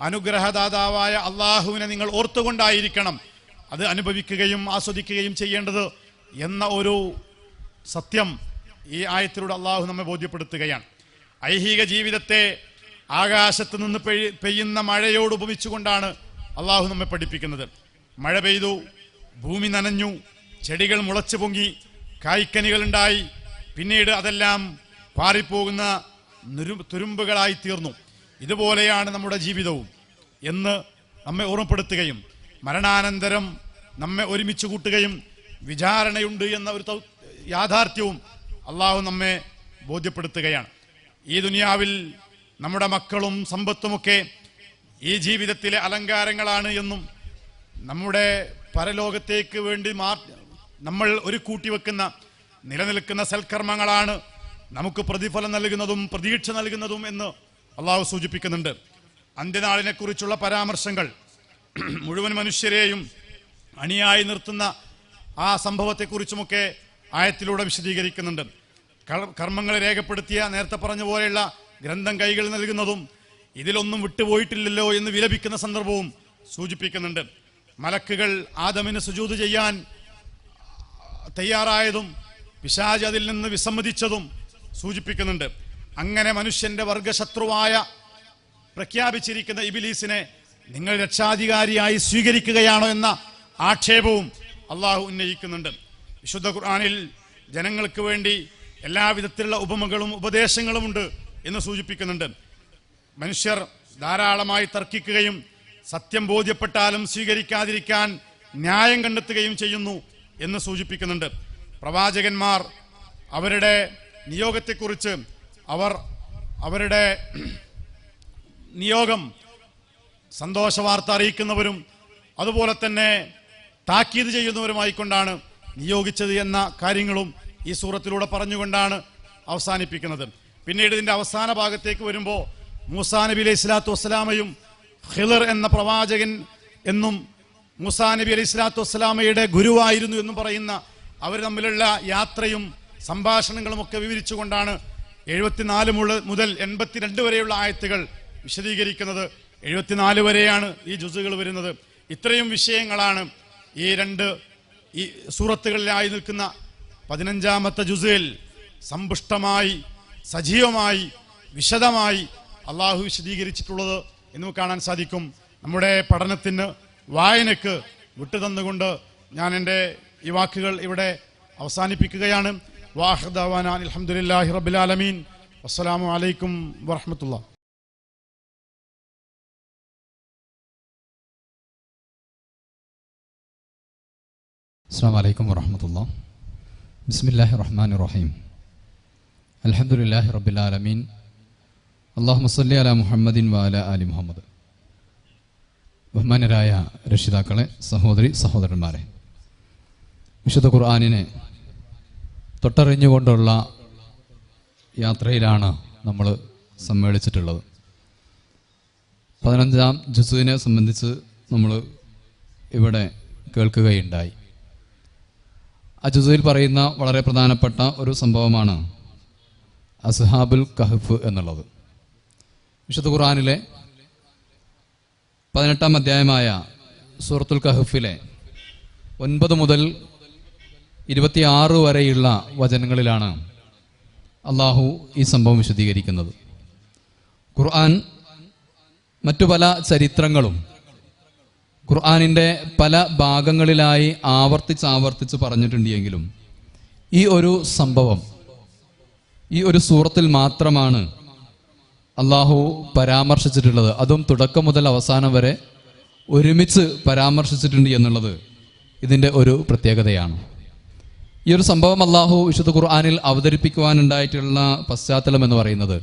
അനുഗ്രഹദാതാവായ അള്ളാഹുവിനെ നിങ്ങൾ ഓർത്തുകൊണ്ടായിരിക്കണം അത് അനുഭവിക്കുകയും ആസ്വദിക്കുകയും ചെയ്യേണ്ടത് എന്ന ഒരു സത്യം ഈ ആയത്തിലൂടെ അള്ളാഹു നമ്മെ ബോധ്യപ്പെടുത്തുകയാണ്. ഐഹിക ജീവിതത്തെ ആകാശത്ത് നിന്ന് പെയ്യുന്ന മഴയോട് ഉപമിച്ചുകൊണ്ടാണ് അള്ളാഹു നമ്മെ പഠിപ്പിക്കുന്നത്. മഴ പെയ്തു, ഭൂമി നനഞ്ഞു, ചെടികൾ മുളച്ചു പൊങ്ങി, കായ്ക്കനികൾ ഉണ്ടായി, പിന്നീട് അതെല്ലാം പാറിപ്പോകുന്ന തുരുമ്പുകളായി തീർന്നു. ഇതുപോലെയാണ് നമ്മുടെ ജീവിതവും എന്ന് നമ്മെ ഓർമ്മപ്പെടുത്തുകയും മരണാനന്തരം നമ്മെ ഒരുമിച്ച് കൂട്ടുകയും വിചാരണയുണ്ട് എന്ന ഒരു യാഥാർത്ഥ്യവും അള്ളാഹു നമ്മെ ബോധ്യപ്പെടുത്തുകയാണ്. ഈ ദുനിയാവിൽ നമ്മുടെ മക്കളും സമ്പത്തുമൊക്കെ ഈ ജീവിതത്തിലെ അലങ്കാരങ്ങളാണ് എന്നും നമ്മുടെ പരലോകത്തേക്ക് വേണ്ടി നമ്മൾ ഒരു കൂട്ടിവെക്കുന്ന നിലനിൽക്കുന്ന സൽക്കർമ്മങ്ങളാണ് നമുക്ക് പ്രതിഫലം നൽകുന്നതും പ്രതീക്ഷ നൽകുന്നതും എന്ന് അള്ളാഹു സൂചിപ്പിക്കുന്നുണ്ട്. അന്ത്യനാളിനെ കുറിച്ചുള്ള പരാമർശങ്ങൾ മുഴുവൻ മനുഷ്യരെയും അണിയായി നിർത്തുന്ന ആ സംഭവത്തെക്കുറിച്ചുമൊക്കെ ആയത്തിലൂടെ വിശദീകരിക്കുന്നുണ്ട്. കർമ്മങ്ങളെ രേഖപ്പെടുത്തിയ നേരത്തെ പറഞ്ഞ പോലെയുള്ള ഗ്രന്ഥം കൈകൾ നൽകുന്നതും ഇതിലൊന്നും വിട്ടുപോയിട്ടില്ലല്ലോ എന്ന് വിലപിക്കുന്ന സന്ദർഭവും സൂചിപ്പിക്കുന്നുണ്ട്. മലക്കുകൾ ആദമിന് സുജൂദ് ചെയ്യാൻ തയ്യാറായതും പിശാച് അതിൽ നിന്ന് വിസമ്മതിച്ചതും സൂചിപ്പിക്കുന്നുണ്ട്. അങ്ങനെ മനുഷ്യന്റെ വർഗശത്രുവായ പ്രഖ്യാപിച്ചിരിക്കുന്ന ഇബിലീസിനെ നിങ്ങൾ രക്ഷാധികാരിയായി സ്വീകരിക്കുകയാണോ എന്ന ആക്ഷേപവും അള്ളാഹു ഉന്നയിക്കുന്നുണ്ട്. വിശുദ്ധ ഖുർആനിൽ ജനങ്ങൾക്ക് വേണ്ടി എല്ലാവിധത്തിലുള്ള ഉപമകളും ഉപദേശങ്ങളുമുണ്ട് എന്ന് സൂചിപ്പിക്കുന്നുണ്ട്. മനുഷ്യർ ധാരാളമായി തർക്കിക്കുകയും സത്യം ബോധ്യപ്പെട്ടാലും സ്വീകരിക്കാതിരിക്കാൻ ന്യായം കണ്ടെത്തുകയും ചെയ്യുന്നു എന്ന് സൂചിപ്പിക്കുന്നുണ്ട്. പ്രവാചകന്മാർ അവരുടെ നിയോഗത്തെക്കുറിച്ച് അവരുടെ നിയോഗം സന്തോഷവാർത്ത അറിയിക്കുന്നവരും അതുപോലെ തന്നെ താക്കീത് ചെയ്യുന്നവരുമായിക്കൊണ്ടാണ് നിയോഗിച്ചത് എന്ന കാര്യങ്ങളും ഈ സൂറത്തിലൂടെ പറഞ്ഞുകൊണ്ടാണ് അവസാനിപ്പിക്കുന്നത്. പിന്നീട് ഇതിൻ്റെ അവസാന ഭാഗത്തേക്ക് വരുമ്പോൾ മൂസാ നബി അലൈഹി സ്വലാത്തു വസ്സലാമയും ഖിളർ എന്ന പ്രവാചകൻ എന്നും മൂസാ നബി അലൈഹി സ്വലാത്തു വസ്സലാമയുടെ ഗുരുവായിരുന്നു എന്നും പറയുന്ന അവർ തമ്മിലുള്ള യാത്രയും സംഭാഷണങ്ങളും ഒക്കെ വിവരിച്ചുകൊണ്ടാണ് 74 മുതൽ 82 വരെയുള്ള ആയത്തുകൾ വിശദീകരിക്കുന്നത്. 74 വരെയാണ് ഈ ജുസുകൾ വരുന്നത്. ഇത്രയും വിഷയങ്ങളാണ് ഈ സൂറത്തുകളിലായി നിൽക്കുന്ന 15-ാമത്തെ ജുസിൽ സമ്പുഷ്ടമായി സജീവമായി വിശദമായി അള്ളാഹു വിശദീകരിച്ചിട്ടുള്ളത് എന്ന് കാണാൻ സാധിക്കും. നമ്മുടെ പഠനത്തിന് വായനക്ക് വിട്ടുതന്നുകൊണ്ട് ഞാൻ എൻ്റെ ഈ വാക്കുകൾ ഇവിടെ അവസാനിപ്പിക്കുകയാണ്. വാഹിർ ദഅ്വാനാ അൽഹംദുലില്ലാഹി റബ്ബിൽ ആലമീൻ. അസ്സലാമു അലൈക്കും വറഹ്മത്തുള്ളാഹി. അസ്സലാമു അലൈക്കും വറഹ്മത്തുള്ളാഹി. ബിസ്മില്ലാഹിർ റഹ്മാനിർ റഹീം. അൽഹംദുലില്ലാഹി റബ്ബിൽ ആലമീൻ. അല്ലാഹുമ്മ സ്വല്ലി അലാ മുഹമ്മദിൻ വഅലാ ആലി മുഹമ്മദ്. ബഹുമാനരായ രക്ഷിതാക്കളെ, സഹോദരി സഹോദരന്മാരെ, വിശുദ്ധ ഖുർആനിനെ തൊട്ടറിഞ്ഞുകൊണ്ടുള്ള യാത്രയിലാണ് നമ്മൾ സമ്മേളിച്ചിട്ടുള്ളത്. 15-ാം ജുസുവിനെ സംബന്ധിച്ച് നമ്മൾ ഇവിടെ കേൾക്കുകയുണ്ടായി. ആ ജുസുവിൽ പറയുന്ന വളരെ പ്രധാനപ്പെട്ട ഒരു സംഭവമാണ് അസ്ഹാബുൽ കഹ്ഫ് എന്നുള്ളത്. വിശുദ്ധ ഖുർആനിലെ 18-ാം അധ്യായമായ സൂറത്തുൽ കഹ്ഫിലെ 9 മുതൽ 26 വരെയുള്ള വചനങ്ങളിലാണ് അള്ളാഹു ഈ സംഭവം വിശദീകരിക്കുന്നത്. ഖുർആൻ മറ്റു പല ചരിത്രങ്ങളും ഖുർആനിൻ്റെ പല ഭാഗങ്ങളിലായി ആവർത്തിച്ച് പറഞ്ഞിട്ടുണ്ടെങ്കിലും ഈ ഒരു സംഭവം ഈ ഒരു സൂറത്തിൽ മാത്രമാണ് അള്ളാഹു പരാമർശിച്ചിട്ടുള്ളത്. അതും തുടക്കം മുതൽ അവസാനം വരെ ഒരുമിച്ച് പരാമർശിച്ചിട്ടുണ്ട് എന്നുള്ളത് ഇതിൻ്റെ ഒരു പ്രത്യേകതയാണ്. ഈ ഒരു സംഭവം അള്ളാഹു വിശുദ്ധ ഖുർആനിൽ അവതരിപ്പിക്കുവാനുണ്ടായിട്ടുള്ള പശ്ചാത്തലം എന്ന് പറയുന്നത്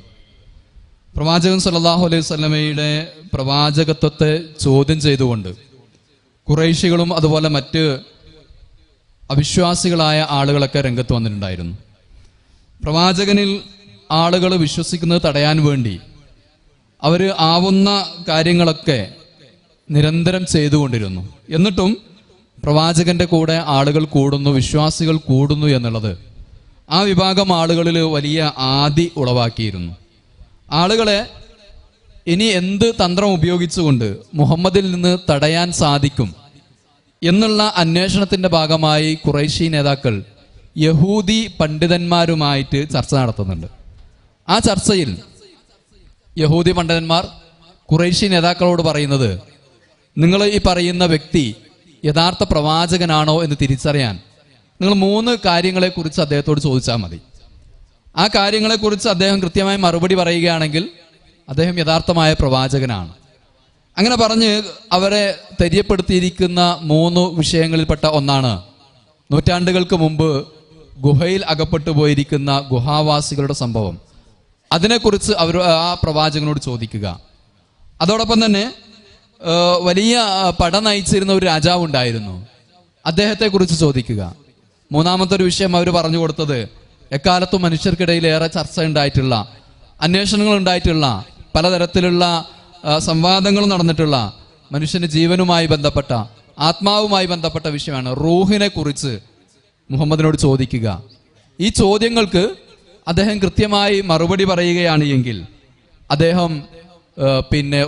പ്രവാചകൻ സല്ലല്ലാഹു അലൈഹി വസല്ലമയുടെ പ്രവാചകത്വത്തെ ചോദ്യം ചെയ്തുകൊണ്ട് ഖുറൈശികളും അതുപോലെ മറ്റ് അവിശ്വാസികളായ ആളുകളൊക്കെ രംഗത്ത് വന്നിട്ടുണ്ടായിരുന്നു. പ്രവാചകനിൽ ആളുകൾ വിശ്വസിക്കുന്നത് തടയാൻ വേണ്ടി അവർ ആവുന്ന കാര്യങ്ങളൊക്കെ നിരന്തരം ചെയ്തുകൊണ്ടിരുന്നു. എന്നിട്ടും പ്രവാചകന്റെ കൂടെ ആളുകൾ കൂടുന്നു, വിശ്വാസികൾ കൂടുന്നു എന്നുള്ളത് ആ വിഭാഗം ആളുകളിൽ വലിയ ആദി ഉളവാക്കിയിരുന്നു. ആളുകളെ ഇനി എന്ത് തന്ത്രം ഉപയോഗിച്ചുകൊണ്ട് മുഹമ്മദിൽ നിന്ന് തടയാൻ സാധിക്കും എന്നുള്ള അന്വേഷണത്തിന്റെ ഭാഗമായി ഖുറൈശി നേതാക്കൾ യഹൂദി പണ്ഡിതന്മാരുമായിട്ട് ചർച്ച നടത്തുന്നുണ്ട്. ആ ചർച്ചയിൽ യഹൂദി പണ്ഡിതന്മാർ ഖുറൈശി നേതാക്കളോട് പറയുന്നത്, നിങ്ങൾ ഈ പറയുന്ന വ്യക്തി യഥാർത്ഥ പ്രവാചകനാണോ എന്ന് തിരിച്ചറിയാൻ നിങ്ങൾ 3 കാര്യങ്ങളെക്കുറിച്ച് അദ്ദേഹത്തോട് ചോദിച്ചാൽ മതി. ആ കാര്യങ്ങളെക്കുറിച്ച് അദ്ദേഹം കൃത്യമായി മറുപടി പറയുകയാണെങ്കിൽ അദ്ദേഹം യഥാർത്ഥമായ പ്രവാചകനാണ്. അങ്ങനെ പറഞ്ഞ് അവരെ തെര്യപ്പെടുത്തിയിരിക്കുന്ന 3 വിഷയങ്ങളിൽപ്പെട്ട ഒന്നാണ് നൂറ്റാണ്ടുകൾക്ക് മുമ്പ് ഗുഹയിൽ അകപ്പെട്ടു പോയിരിക്കുന്ന ഗുഹാവാസികളുടെ സംഭവം. അതിനെക്കുറിച്ച് അവർ ആ പ്രവാചകനോട് ചോദിക്കുക. അതോടൊപ്പം തന്നെ വലിയ പട നയിച്ചിരുന്ന ഒരു രാജാവ് ഉണ്ടായിരുന്നു, അദ്ദേഹത്തെക്കുറിച്ച് ചോദിക്കുക. 3-ാമത്തെ ഒരു വിഷയം അവർ പറഞ്ഞു കൊടുത്തത് എക്കാലത്തും മനുഷ്യർക്കിടയിൽ ഏറെ ചർച്ച ഉണ്ടായിട്ടുള്ള, അന്വേഷണങ്ങൾ ഉണ്ടായിട്ടുള്ള, പലതരത്തിലുള്ള സംവാദങ്ങൾ നടന്നിട്ടുള്ള മനുഷ്യന്റെ ജീവനുമായി ബന്ധപ്പെട്ട, ആത്മാവുമായി ബന്ധപ്പെട്ട വിഷയമാണ് റൂഹിനെ കുറിച്ച് മുഹമ്മദിനോട് ചോദിക്കുക. ഈ ചോദ്യങ്ങൾക്ക് അദ്ദേഹം കൃത്യമായി മറുപടി പറയുകയാണ് എങ്കിൽ അദ്ദേഹം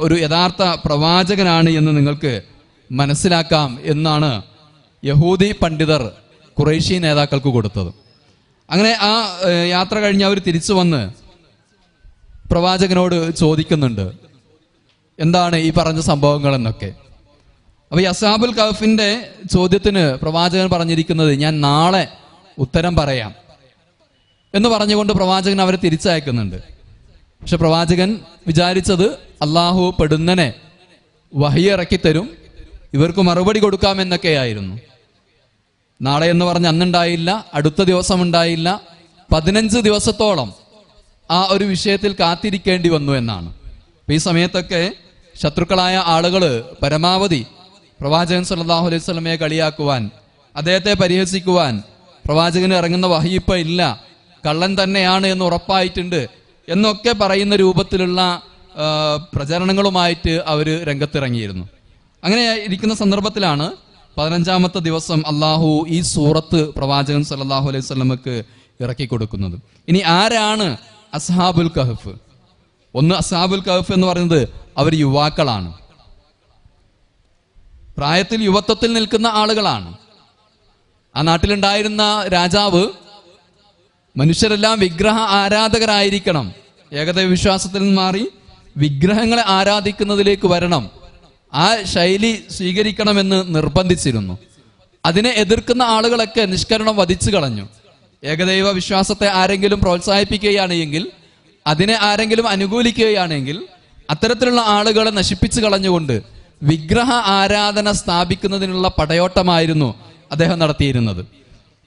ഒരു യഥാർത്ഥ പ്രവാചകനാണ് എന്ന് നിങ്ങൾക്ക് മനസ്സിലാക്കാം എന്നാണ് യഹൂദി പണ്ഡിതർ ഖുറൈശി നേതാക്കൾക്ക് കൊടുത്തത്. അങ്ങനെ ആ യാത്ര കഴിഞ്ഞ് അവർ തിരിച്ചു വന്ന് പ്രവാചകനോട് ചോദിക്കുന്നുണ്ട്, എന്താണ് ഈ പറഞ്ഞ സംഭവങ്ങൾ എന്നൊക്കെ. അപ്പൊ ഈ അസ്ഹാബുൽ കഹ്ഫിന്റെ ചോദ്യത്തിന് പ്രവാചകൻ പറഞ്ഞിരിക്കുന്നത്, ഞാൻ നാളെ ഉത്തരം പറയാം എന്ന് പറഞ്ഞുകൊണ്ട് പ്രവാചകൻ അവരെ തിരിച്ചയക്കുന്നുണ്ട്. പക്ഷെ പ്രവാചകൻ വിചാരിച്ചത് അള്ളാഹു പെടുന്നനെ വഹി ഇറക്കി തരും, ഇവർക്ക് മറുപടി കൊടുക്കാമെന്നൊക്കെയായിരുന്നു. നാളെ എന്ന് പറഞ്ഞ് അന്നുണ്ടായില്ല, അടുത്ത ദിവസം ഉണ്ടായില്ല, 15 ദിവസത്തോളം ആ ഒരു വിഷയത്തിൽ കാത്തിരിക്കേണ്ടി വന്നു എന്നാണ്. ഈ സമയത്തൊക്കെ ശത്രുക്കളായ ആളുകൾ പരമാവധി പ്രവാചകൻ സല്ലല്ലാഹു അലൈഹി വസല്ലമയെ കളിയാക്കുവാൻ, അദ്ദേഹത്തെ പരിഹസിക്കുവാൻ, പ്രവാചകന് ഇറങ്ങുന്ന വഹി ഇപ്പം ഇല്ല, കള്ളൻ തന്നെയാണ് എന്ന് ഉറപ്പായിട്ടുണ്ട് എന്നൊക്കെ പറയുന്ന രൂപത്തിലുള്ള പ്രചരണങ്ങളുമായിട്ട് അവർ രംഗത്തിറങ്ങിയിരുന്നു. അങ്ങനെ ഇരിക്കുന്ന സന്ദർഭത്തിലാണ് 15-ാമത്തെ ദിവസം അള്ളാഹു ഈ സൂറത്ത് പ്രവാചകൻ സല്ലല്ലാഹു അലൈഹി വസല്ലമക്ക് ഇറക്കി കൊടുക്കുന്നത്. ഇനി ആരാണ് അസ്ഹാബുൽ കഹ്ഫ്? ഒന്ന്, അസ്ഹാബുൽ കഹ്ഫ് എന്ന് പറയുന്നത് അവർ യുവാക്കളാണ്, പ്രായത്തിൽ യുവത്വത്തിൽ നിൽക്കുന്ന ആളുകളാണ്. ആ നാട്ടിലുണ്ടായിരുന്ന രാജാവ് മനുഷ്യരെല്ലാം വിഗ്രഹ ആരാധകരായിരിക്കണം, ഏകദൈവ വിശ്വാസത്തിൽ നിന്ന് മാറി വിഗ്രഹങ്ങളെ ആരാധിക്കുന്നതിലേക്ക് വരണം, ആ ശൈലി സ്വീകരിക്കണമെന്ന് നിർബന്ധിച്ചിരുന്നു. അതിനെ എതിർക്കുന്ന ആളുകളൊക്കെ നിഷ്കരണം വധിച്ചു കളഞ്ഞു. ഏകദൈവ വിശ്വാസത്തെ ആരെങ്കിലും പ്രോത്സാഹിപ്പിക്കുകയാണ് എങ്കിൽ, അതിനെ ആരെങ്കിലും അനുകൂലിക്കുകയാണെങ്കിൽ അത്തരത്തിലുള്ള ആളുകളെ നശിപ്പിച്ചു കളഞ്ഞുകൊണ്ട് വിഗ്രഹ ആരാധന സ്ഥാപിക്കുന്നതിനുള്ള പടയോട്ടമായിരുന്നു അദ്ദേഹം നടത്തിയിരുന്നത്.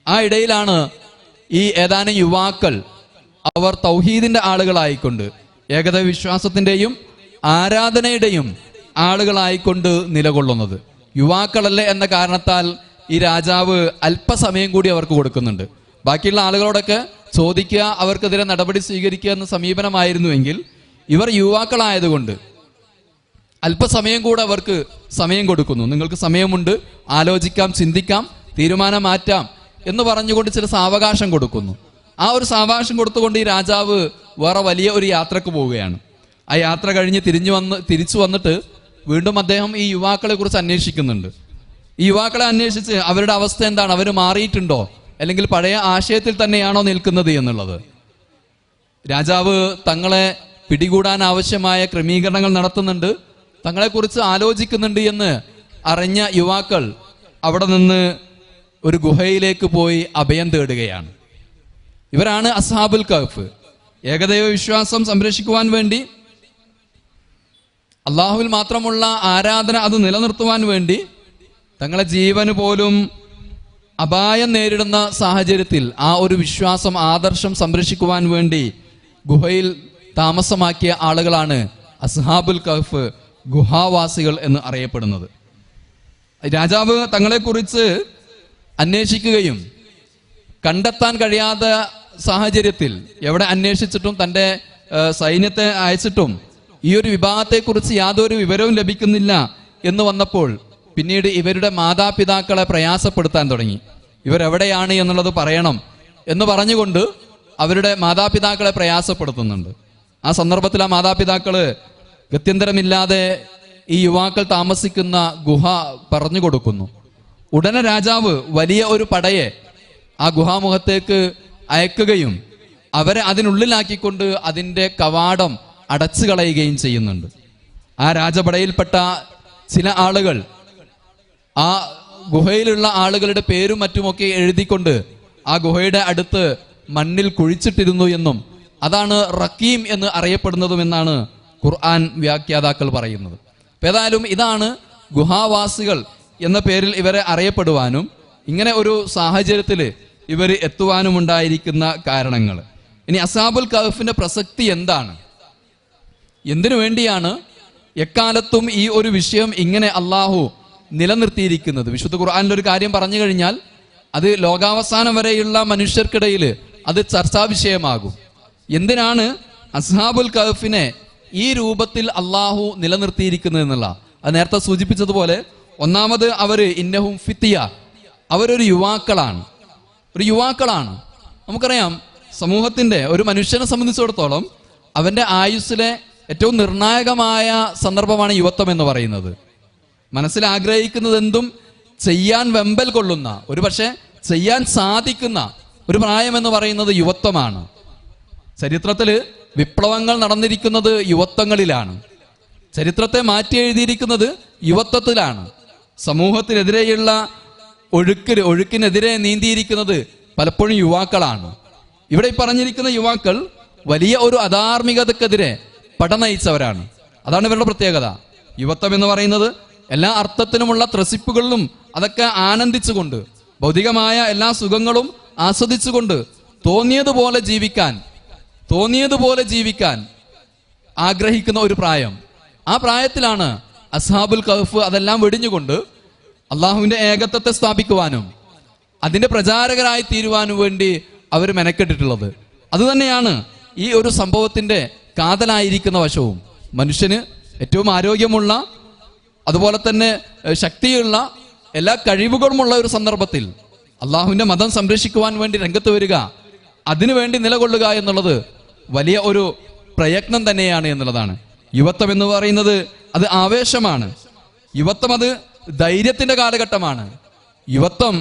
ആ ഇടയിലാണ് ഈ ഏതാനും യുവാക്കൾ, അവർ തൗഹീദിന്റെ ആളുകളായിക്കൊണ്ട് ഏകദൈവ വിശ്വാസത്തിന്റെയും ആരാധനയുടെയും ആളുകളായിക്കൊണ്ട് നിലകൊള്ളുന്നത്. യുവാക്കളല്ലേ എന്ന കാരണത്താൽ ഈ രാജാവ് അല്പസമയം കൂടി അവർക്ക് കൊടുക്കുന്നുണ്ട്. ബാക്കിയുള്ള ആളുകളോടൊക്കെ ചോദിക്കുക, അവർക്കെതിരെ നടപടി സ്വീകരിക്കുക എന്ന സമീപനമായിരുന്നുവെങ്കിൽ ഇവർ യുവാക്കളായതുകൊണ്ട് അല്പസമയം കൂടെ അവർക്ക് സമയം കൊടുക്കുന്നു. നിങ്ങൾക്ക് സമയമുണ്ട്, ആലോചിക്കാം, ചിന്തിക്കാം, തീരുമാനം മാറ്റാം എന്ന് പറഞ്ഞുകൊണ്ട് ചില സാവകാശം കൊടുക്കുന്നു. ആ ഒരു സാവകാശം കൊടുത്തുകൊണ്ട് ഈ രാജാവ് വേറെ വലിയ ഒരു യാത്രക്ക് പോവുകയാണ്. ആ യാത്ര കഴിഞ്ഞ് തിരിച്ചു വന്നിട്ട് വീണ്ടും അദ്ദേഹം ഈ യുവാക്കളെ കുറിച്ച് അന്വേഷിക്കുന്നുണ്ട്. ഈ യുവാക്കളെ അന്വേഷിച്ച് അവരുടെ അവസ്ഥ എന്താണ്, അവർ മാറിയിട്ടുണ്ടോ, അല്ലെങ്കിൽ പഴയ ആശയത്തിൽ തന്നെയാണോ നിൽക്കുന്നത് എന്നുള്ളത്. രാജാവ് തങ്ങളെ പിടികൂടാൻ ആവശ്യമായ ക്രമീകരണങ്ങൾ നടത്തുന്നുണ്ട്, തങ്ങളെക്കുറിച്ച് ആലോചിക്കുന്നുണ്ട് എന്ന് അറിഞ്ഞ യുവാക്കൾ അവിടെ നിന്ന് ഒരു ഗുഹയിലേക്ക് പോയി അഭയം തേടുകയാണ്. ഇവരാണ് അസ്ഹാബുൽ കഹ്ഫ്. ഏകദൈവ വിശ്വാസം സംരക്ഷിക്കുവാൻ വേണ്ടി, അള്ളാഹുവിൽ മാത്രമുള്ള ആരാധന അത് നിലനിർത്തുവാൻ വേണ്ടി തങ്ങളെ ജീവന് പോലും അപായം നേരിടുന്ന സാഹചര്യത്തിൽ ആ ഒരു വിശ്വാസം, ആദർശം സംരക്ഷിക്കുവാൻ വേണ്ടി ഗുഹയിൽ താമസമാക്കിയ ആളുകളാണ് അസ്ഹാബുൽ കഹ്ഫ്, ഗുഹാവാസികൾ എന്ന് അറിയപ്പെടുന്നത്. രാജാവ് തങ്ങളെക്കുറിച്ച് അന്വേഷിക്കുകയും കണ്ടെത്താൻ കഴിയാത്ത സാഹചര്യത്തിൽ എവിടെ അന്വേഷിച്ചിട്ടും തൻ്റെ സൈന്യത്തെ അയച്ചിട്ടും ഈ ഒരു വിഭാഗത്തെക്കുറിച്ച് യാതൊരു വിവരവും ലഭിക്കുന്നില്ല എന്ന് വന്നപ്പോൾ പിന്നീട് ഇവരുടെ മാതാപിതാക്കളെ പ്രയാസപ്പെടുത്താൻ തുടങ്ങി. ഇവരെവിടെയാണ് എന്നുള്ളത് പറയണം എന്ന് പറഞ്ഞുകൊണ്ട് അവരുടെ മാതാപിതാക്കളെ പ്രയാസപ്പെടുത്തുന്നുണ്ട്. ആ സന്ദർഭത്തിൽ ആ മാതാപിതാക്കള് ഗത്യന്തരമില്ലാതെ ഈ യുവാക്കൾ താമസിക്കുന്ന ഗുഹ പറഞ്ഞു കൊടുക്കുന്നു. ഉടനെ രാജാവ് വലിയ ഒരു പടയെ ആ ഗുഹാമുഖത്തേക്ക് അയക്കുകയും അവരെ അതിനുള്ളിലാക്കിക്കൊണ്ട് അതിൻ്റെ കവാടം അടച്ചു കളയുകയും ചെയ്യുന്നുണ്ട്. ആ രാജപടയിൽപ്പെട്ട ചില ആളുകൾ ആ ഗുഹയിലുള്ള ആളുകളുടെ പേരും മറ്റുമൊക്കെ എഴുതിക്കൊണ്ട് ആ ഗുഹയുടെ അടുത്ത് മണ്ണിൽ കുഴിച്ചിട്ടിരുന്നു എന്നും അതാണ് റക്കീം എന്ന് അറിയപ്പെടുന്നതുമെന്നാണ് ഖുർആൻ വ്യാഖ്യാതാക്കൾ പറയുന്നത്. ഏതായാലും ഇതാണ് ഗുഹാവാസികൾ എന്ന പേരിൽ ഇവരെ അറിയപ്പെടുവാനും ഇങ്ങനെ ഒരു സാഹചര്യത്തിൽ ഇവർ എത്തുവാനും ഉണ്ടായിരിക്കുന്ന കാരണങ്ങൾ. ഇനി അസ്ഹാബുൽ കഹ്ഫിന്റെ പ്രസക്തി എന്താണ്, എന്തിനു വേണ്ടിയാണ് എക്കാലത്തും ഈ ഒരു വിഷയം ഇങ്ങനെ അള്ളാഹു നിലനിർത്തിയിരിക്കുന്നത്? വിശുദ്ധ ഖുർആനിൽ ഒരു കാര്യം പറഞ്ഞു കഴിഞ്ഞാൽ അത് ലോകാവസാനം വരെയുള്ള മനുഷ്യർക്കിടയിൽ അത് ചർച്ചാ വിഷയമാകും. എന്തിനാണ് അസ്ഹാബുൽ കഹ്ഫിനെ ഈ രൂപത്തിൽ അള്ളാഹു നിലനിർത്തിയിരിക്കുന്നത് എന്നുള്ള, അത് നേരത്തെ സൂചിപ്പിച്ചതുപോലെ ഒന്നാമത് അവര് ഇന്നഹും ഫിത്തിയ, അവരൊരു യുവാക്കളാണ്. ഒരു യുവാക്കളാണ്. നമുക്കറിയാം, സമൂഹത്തിന്റെ ഒരു മനുഷ്യനെ സംബന്ധിച്ചിടത്തോളം അവന്റെ ആയുസ്സിലെ ഏറ്റവും നിർണായകമായ സന്ദർഭമാണ് യുവത്വം എന്ന് പറയുന്നത്. മനസ്സിൽ ആഗ്രഹിക്കുന്നത് എന്തും ചെയ്യാൻ വെമ്പൽ കൊള്ളുന്ന, ഒരു പക്ഷെ ചെയ്യാൻ സാധിക്കുന്ന ഒരു പ്രായം എന്ന് പറയുന്നത് യുവത്വമാണ്. ചരിത്രത്തിൽ വിപ്ലവങ്ങൾ നടന്നിരിക്കുന്നത് യുവത്വങ്ങളിലാണ്. ചരിത്രത്തെ മാറ്റി എഴുതിയിരിക്കുന്നത് യുവത്വത്തിലാണ്. സമൂഹത്തിനെതിരെയുള്ള ഒഴുക്കിനെതിരെ നീന്തിയിരിക്കുന്നത് പലപ്പോഴും യുവാക്കളാണ്. ഇവിടെ പറഞ്ഞിരിക്കുന്ന യുവാക്കൾ വലിയ ഒരു അധാർമികതക്കെതിരെ പടനയിച്ചവരാണ്. അതാണ് ഇവരുടെ പ്രത്യേകത. യുവത്വം എന്ന് പറയുന്നത് എല്ലാ അർത്ഥത്തിനുമുള്ള ത്രസിപ്പുകളിലും അതൊക്കെ ആനന്ദിച്ചുകൊണ്ട്, ഭൗതികമായ എല്ലാ സുഖങ്ങളും ആസ്വദിച്ചുകൊണ്ട് തോന്നിയതുപോലെ ജീവിക്കാൻ ആഗ്രഹിക്കുന്ന ഒരു പ്രായം. ആ പ്രായത്തിലാണ് അസ്ഹാബുൽ കഹ്ഫ് അതെല്ലാം വെടിഞ്ഞുകൊണ്ട് അള്ളാഹുവിന്റെ ഏകത്വത്തെ സ്ഥാപിക്കുവാനും അതിന്റെ പ്രചാരകരായി തീരുവാനും വേണ്ടി അവർ മെനക്കെട്ടിട്ടുള്ളത്. അതുതന്നെയാണ് ഈ ഒരു സംഭവത്തിന്റെ കാതലായിരിക്കുന്ന വശവും. മനുഷ്യന് ഏറ്റവും ആരോഗ്യമുള്ള, അതുപോലെ തന്നെ ശക്തിയുള്ള, എല്ലാ കഴിവുകളുമുള്ള ഒരു സന്ദർഭത്തിൽ അള്ളാഹുവിന്റെ മതം സംരക്ഷിക്കുവാൻ വേണ്ടി രംഗത്ത് വരിക, അതിനുവേണ്ടി നിലകൊള്ളുക എന്നുള്ളത് വലിയ ഒരു പ്രയത്നം തന്നെയാണ് എന്നുള്ളതാണ്. യുവത്വം എന്ന് പറയുന്നത് അത് ആവേശമാണ്. യുവത്വം അത് ധൈര്യത്തിന്റെ കാലഘട്ടമാണ്. യുവത്വം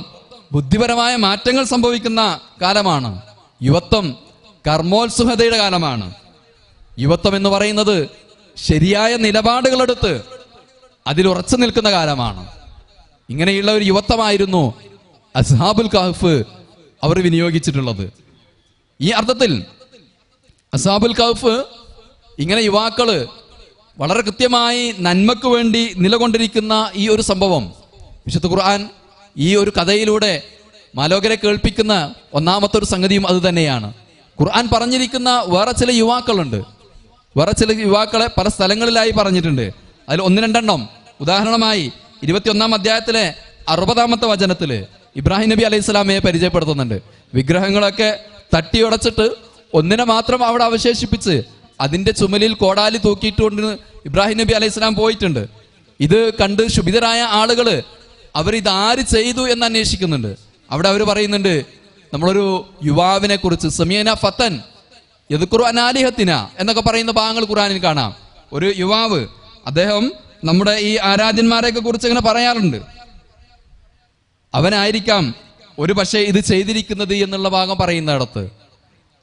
ബുദ്ധിപരമായ മാറ്റങ്ങൾ സംഭവിക്കുന്ന കാലമാണ്. യുവത്വം കർമ്മോത്സുകതയുടെ കാലമാണ്. യുവത്വം എന്ന് പറയുന്നത് ശരിയായ നിലപാടുകളെടുത്ത് അതിൽ ഉറച്ചു നിൽക്കുന്ന കാലമാണ്. ഇങ്ങനെയുള്ള ഒരു യുവത്വമായിരുന്നു അസ്ഹാബുൽ കഹ്ഫ് അവർ വിനിയോഗിച്ചിട്ടുള്ളത്. ഈ അർത്ഥത്തിൽ അസ്ഹാബുൽ കഹ്ഫ് ഇങ്ങനെ യുവാക്കള് വളരെ കൃത്യമായി നന്മക്ക് വേണ്ടി നിലകൊണ്ടിരിക്കുന്ന ഈ ഒരു സംഭവം വിശുദ്ധ ഖുർആൻ ഈ ഒരു കഥയിലൂടെ മാലോകരെ കേൾപ്പിക്കുന്ന ഒന്നാമത്തെ ഒരു സംഗതിയും അത് തന്നെയാണ്. ഖുർആൻ പറഞ്ഞിരിക്കുന്ന വേറെ ചില യുവാക്കളുണ്ട്. വേറെ ചില യുവാക്കളെ പല സ്ഥലങ്ങളിലായി പറഞ്ഞിട്ടുണ്ട്. അതിൽ ഒന്ന് രണ്ടെണ്ണം ഉദാഹരണമായി 21-ാം അധ്യായത്തിലെ 60-ാമത്തെ വചനത്തില് ഇബ്രാഹിം നബി അലൈഹി സ്വലാമയെ പരിചയപ്പെടുത്തുന്നുണ്ട്. വിഗ്രഹങ്ങളൊക്കെ തട്ടിയുടച്ചിട്ട് ഒന്നിനെ മാത്രം അവിടെ അവശേഷിപ്പിച്ച് അതിന്റെ ചുമലിൽ കോടാലി തൂക്കിയിട്ടുകൊണ്ട് ഇബ്രാഹിം നബി അലൈഹി സ്വലാം പോയിട്ടുണ്ട്. ഇത് കണ്ട് ശുഭിതരായ ആളുകള് അവരിതാര് ചെയ്തു എന്ന് അന്വേഷിക്കുന്നുണ്ട്. അവിടെ അവർ പറയുന്നുണ്ട്, നമ്മളൊരു യുവാവിനെ കുറിച്ച് സമീന ഫത്തൻ യദ്കുറു അനാലിഹത്തിന എന്നൊക്കെ പറയുന്ന ഭാഗങ്ങൾ ഖുർആനിൽ കാണാം. ഒരു യുവാവ്, അദ്ദേഹം നമ്മുടെ ഈ ആരാധ്യന്മാരെയൊക്കെ കുറിച്ച് ഇങ്ങനെ പറയാറുണ്ട്. അവനായിരിക്കാം ഒരു പക്ഷേ ഇത് ചെയ്തിരിക്കുന്നത് എന്നുള്ള ഭാഗം പറയുന്നിടത്ത്.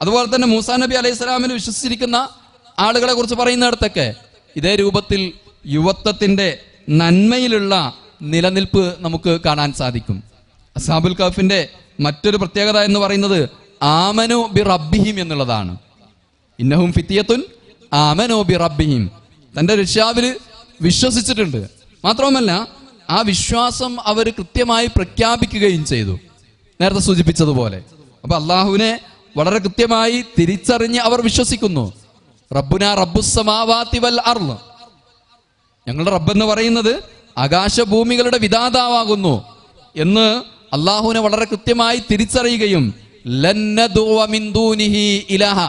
അതുപോലെ തന്നെ മൂസാ നബി അലൈഹി സ്വലാമിൽ വിശ്വസിച്ചിരിക്കുന്ന ആളുകളെ കുറിച്ച് പറയുന്നിടത്തൊക്കെ ഇതേ രൂപത്തിൽ യുവത്വത്തിന്റെ നന്മയിലുള്ള നിലനിൽപ്പ് നമുക്ക് കാണാൻ സാധിക്കും. അസ്ഹാബുൽ കഹ്ഫിന്റെ മറ്റൊരു പ്രത്യേകത എന്ന് പറയുന്നത് ആമനു ബി റബ്ബിഹിം എന്നുള്ളതാണ്. ഇന്നഹും ഫിത്തിയത്തുൻ ആമനു ബി റബ്ബിഹിം, തന്റെ രക്ഷാവിൽ വിശ്വസിച്ചിട്ടുണ്ട്. മാത്രവുമല്ല ആ വിശ്വാസം അവർ കൃത്യമായി പ്രഖ്യാപിക്കുകയും ചെയ്തു, നേരത്തെ സൂചിപ്പിച്ചതുപോലെ. അപ്പൊ അള്ളാഹുവിനെ വളരെ കൃത്യമായി തിരിച്ചറിഞ്ഞ് അവർ വിശ്വസിക്കുന്നു. റബ്ബുന റബ്ബുസ്സമാവാതി വൽ അർള്, ഞങ്ങളുടെ റബ്ബെന്ന് പറയുന്നത് ആകാശഭൂമികളുടെ വിധാതാവാകുന്നു എന്ന് അള്ളാഹുവിനെ വളരെ കൃത്യമായി തിരിച്ചറിയുകയും ലന്നദുഅ മിൻ ദൂനിഹി ഇലാഹ,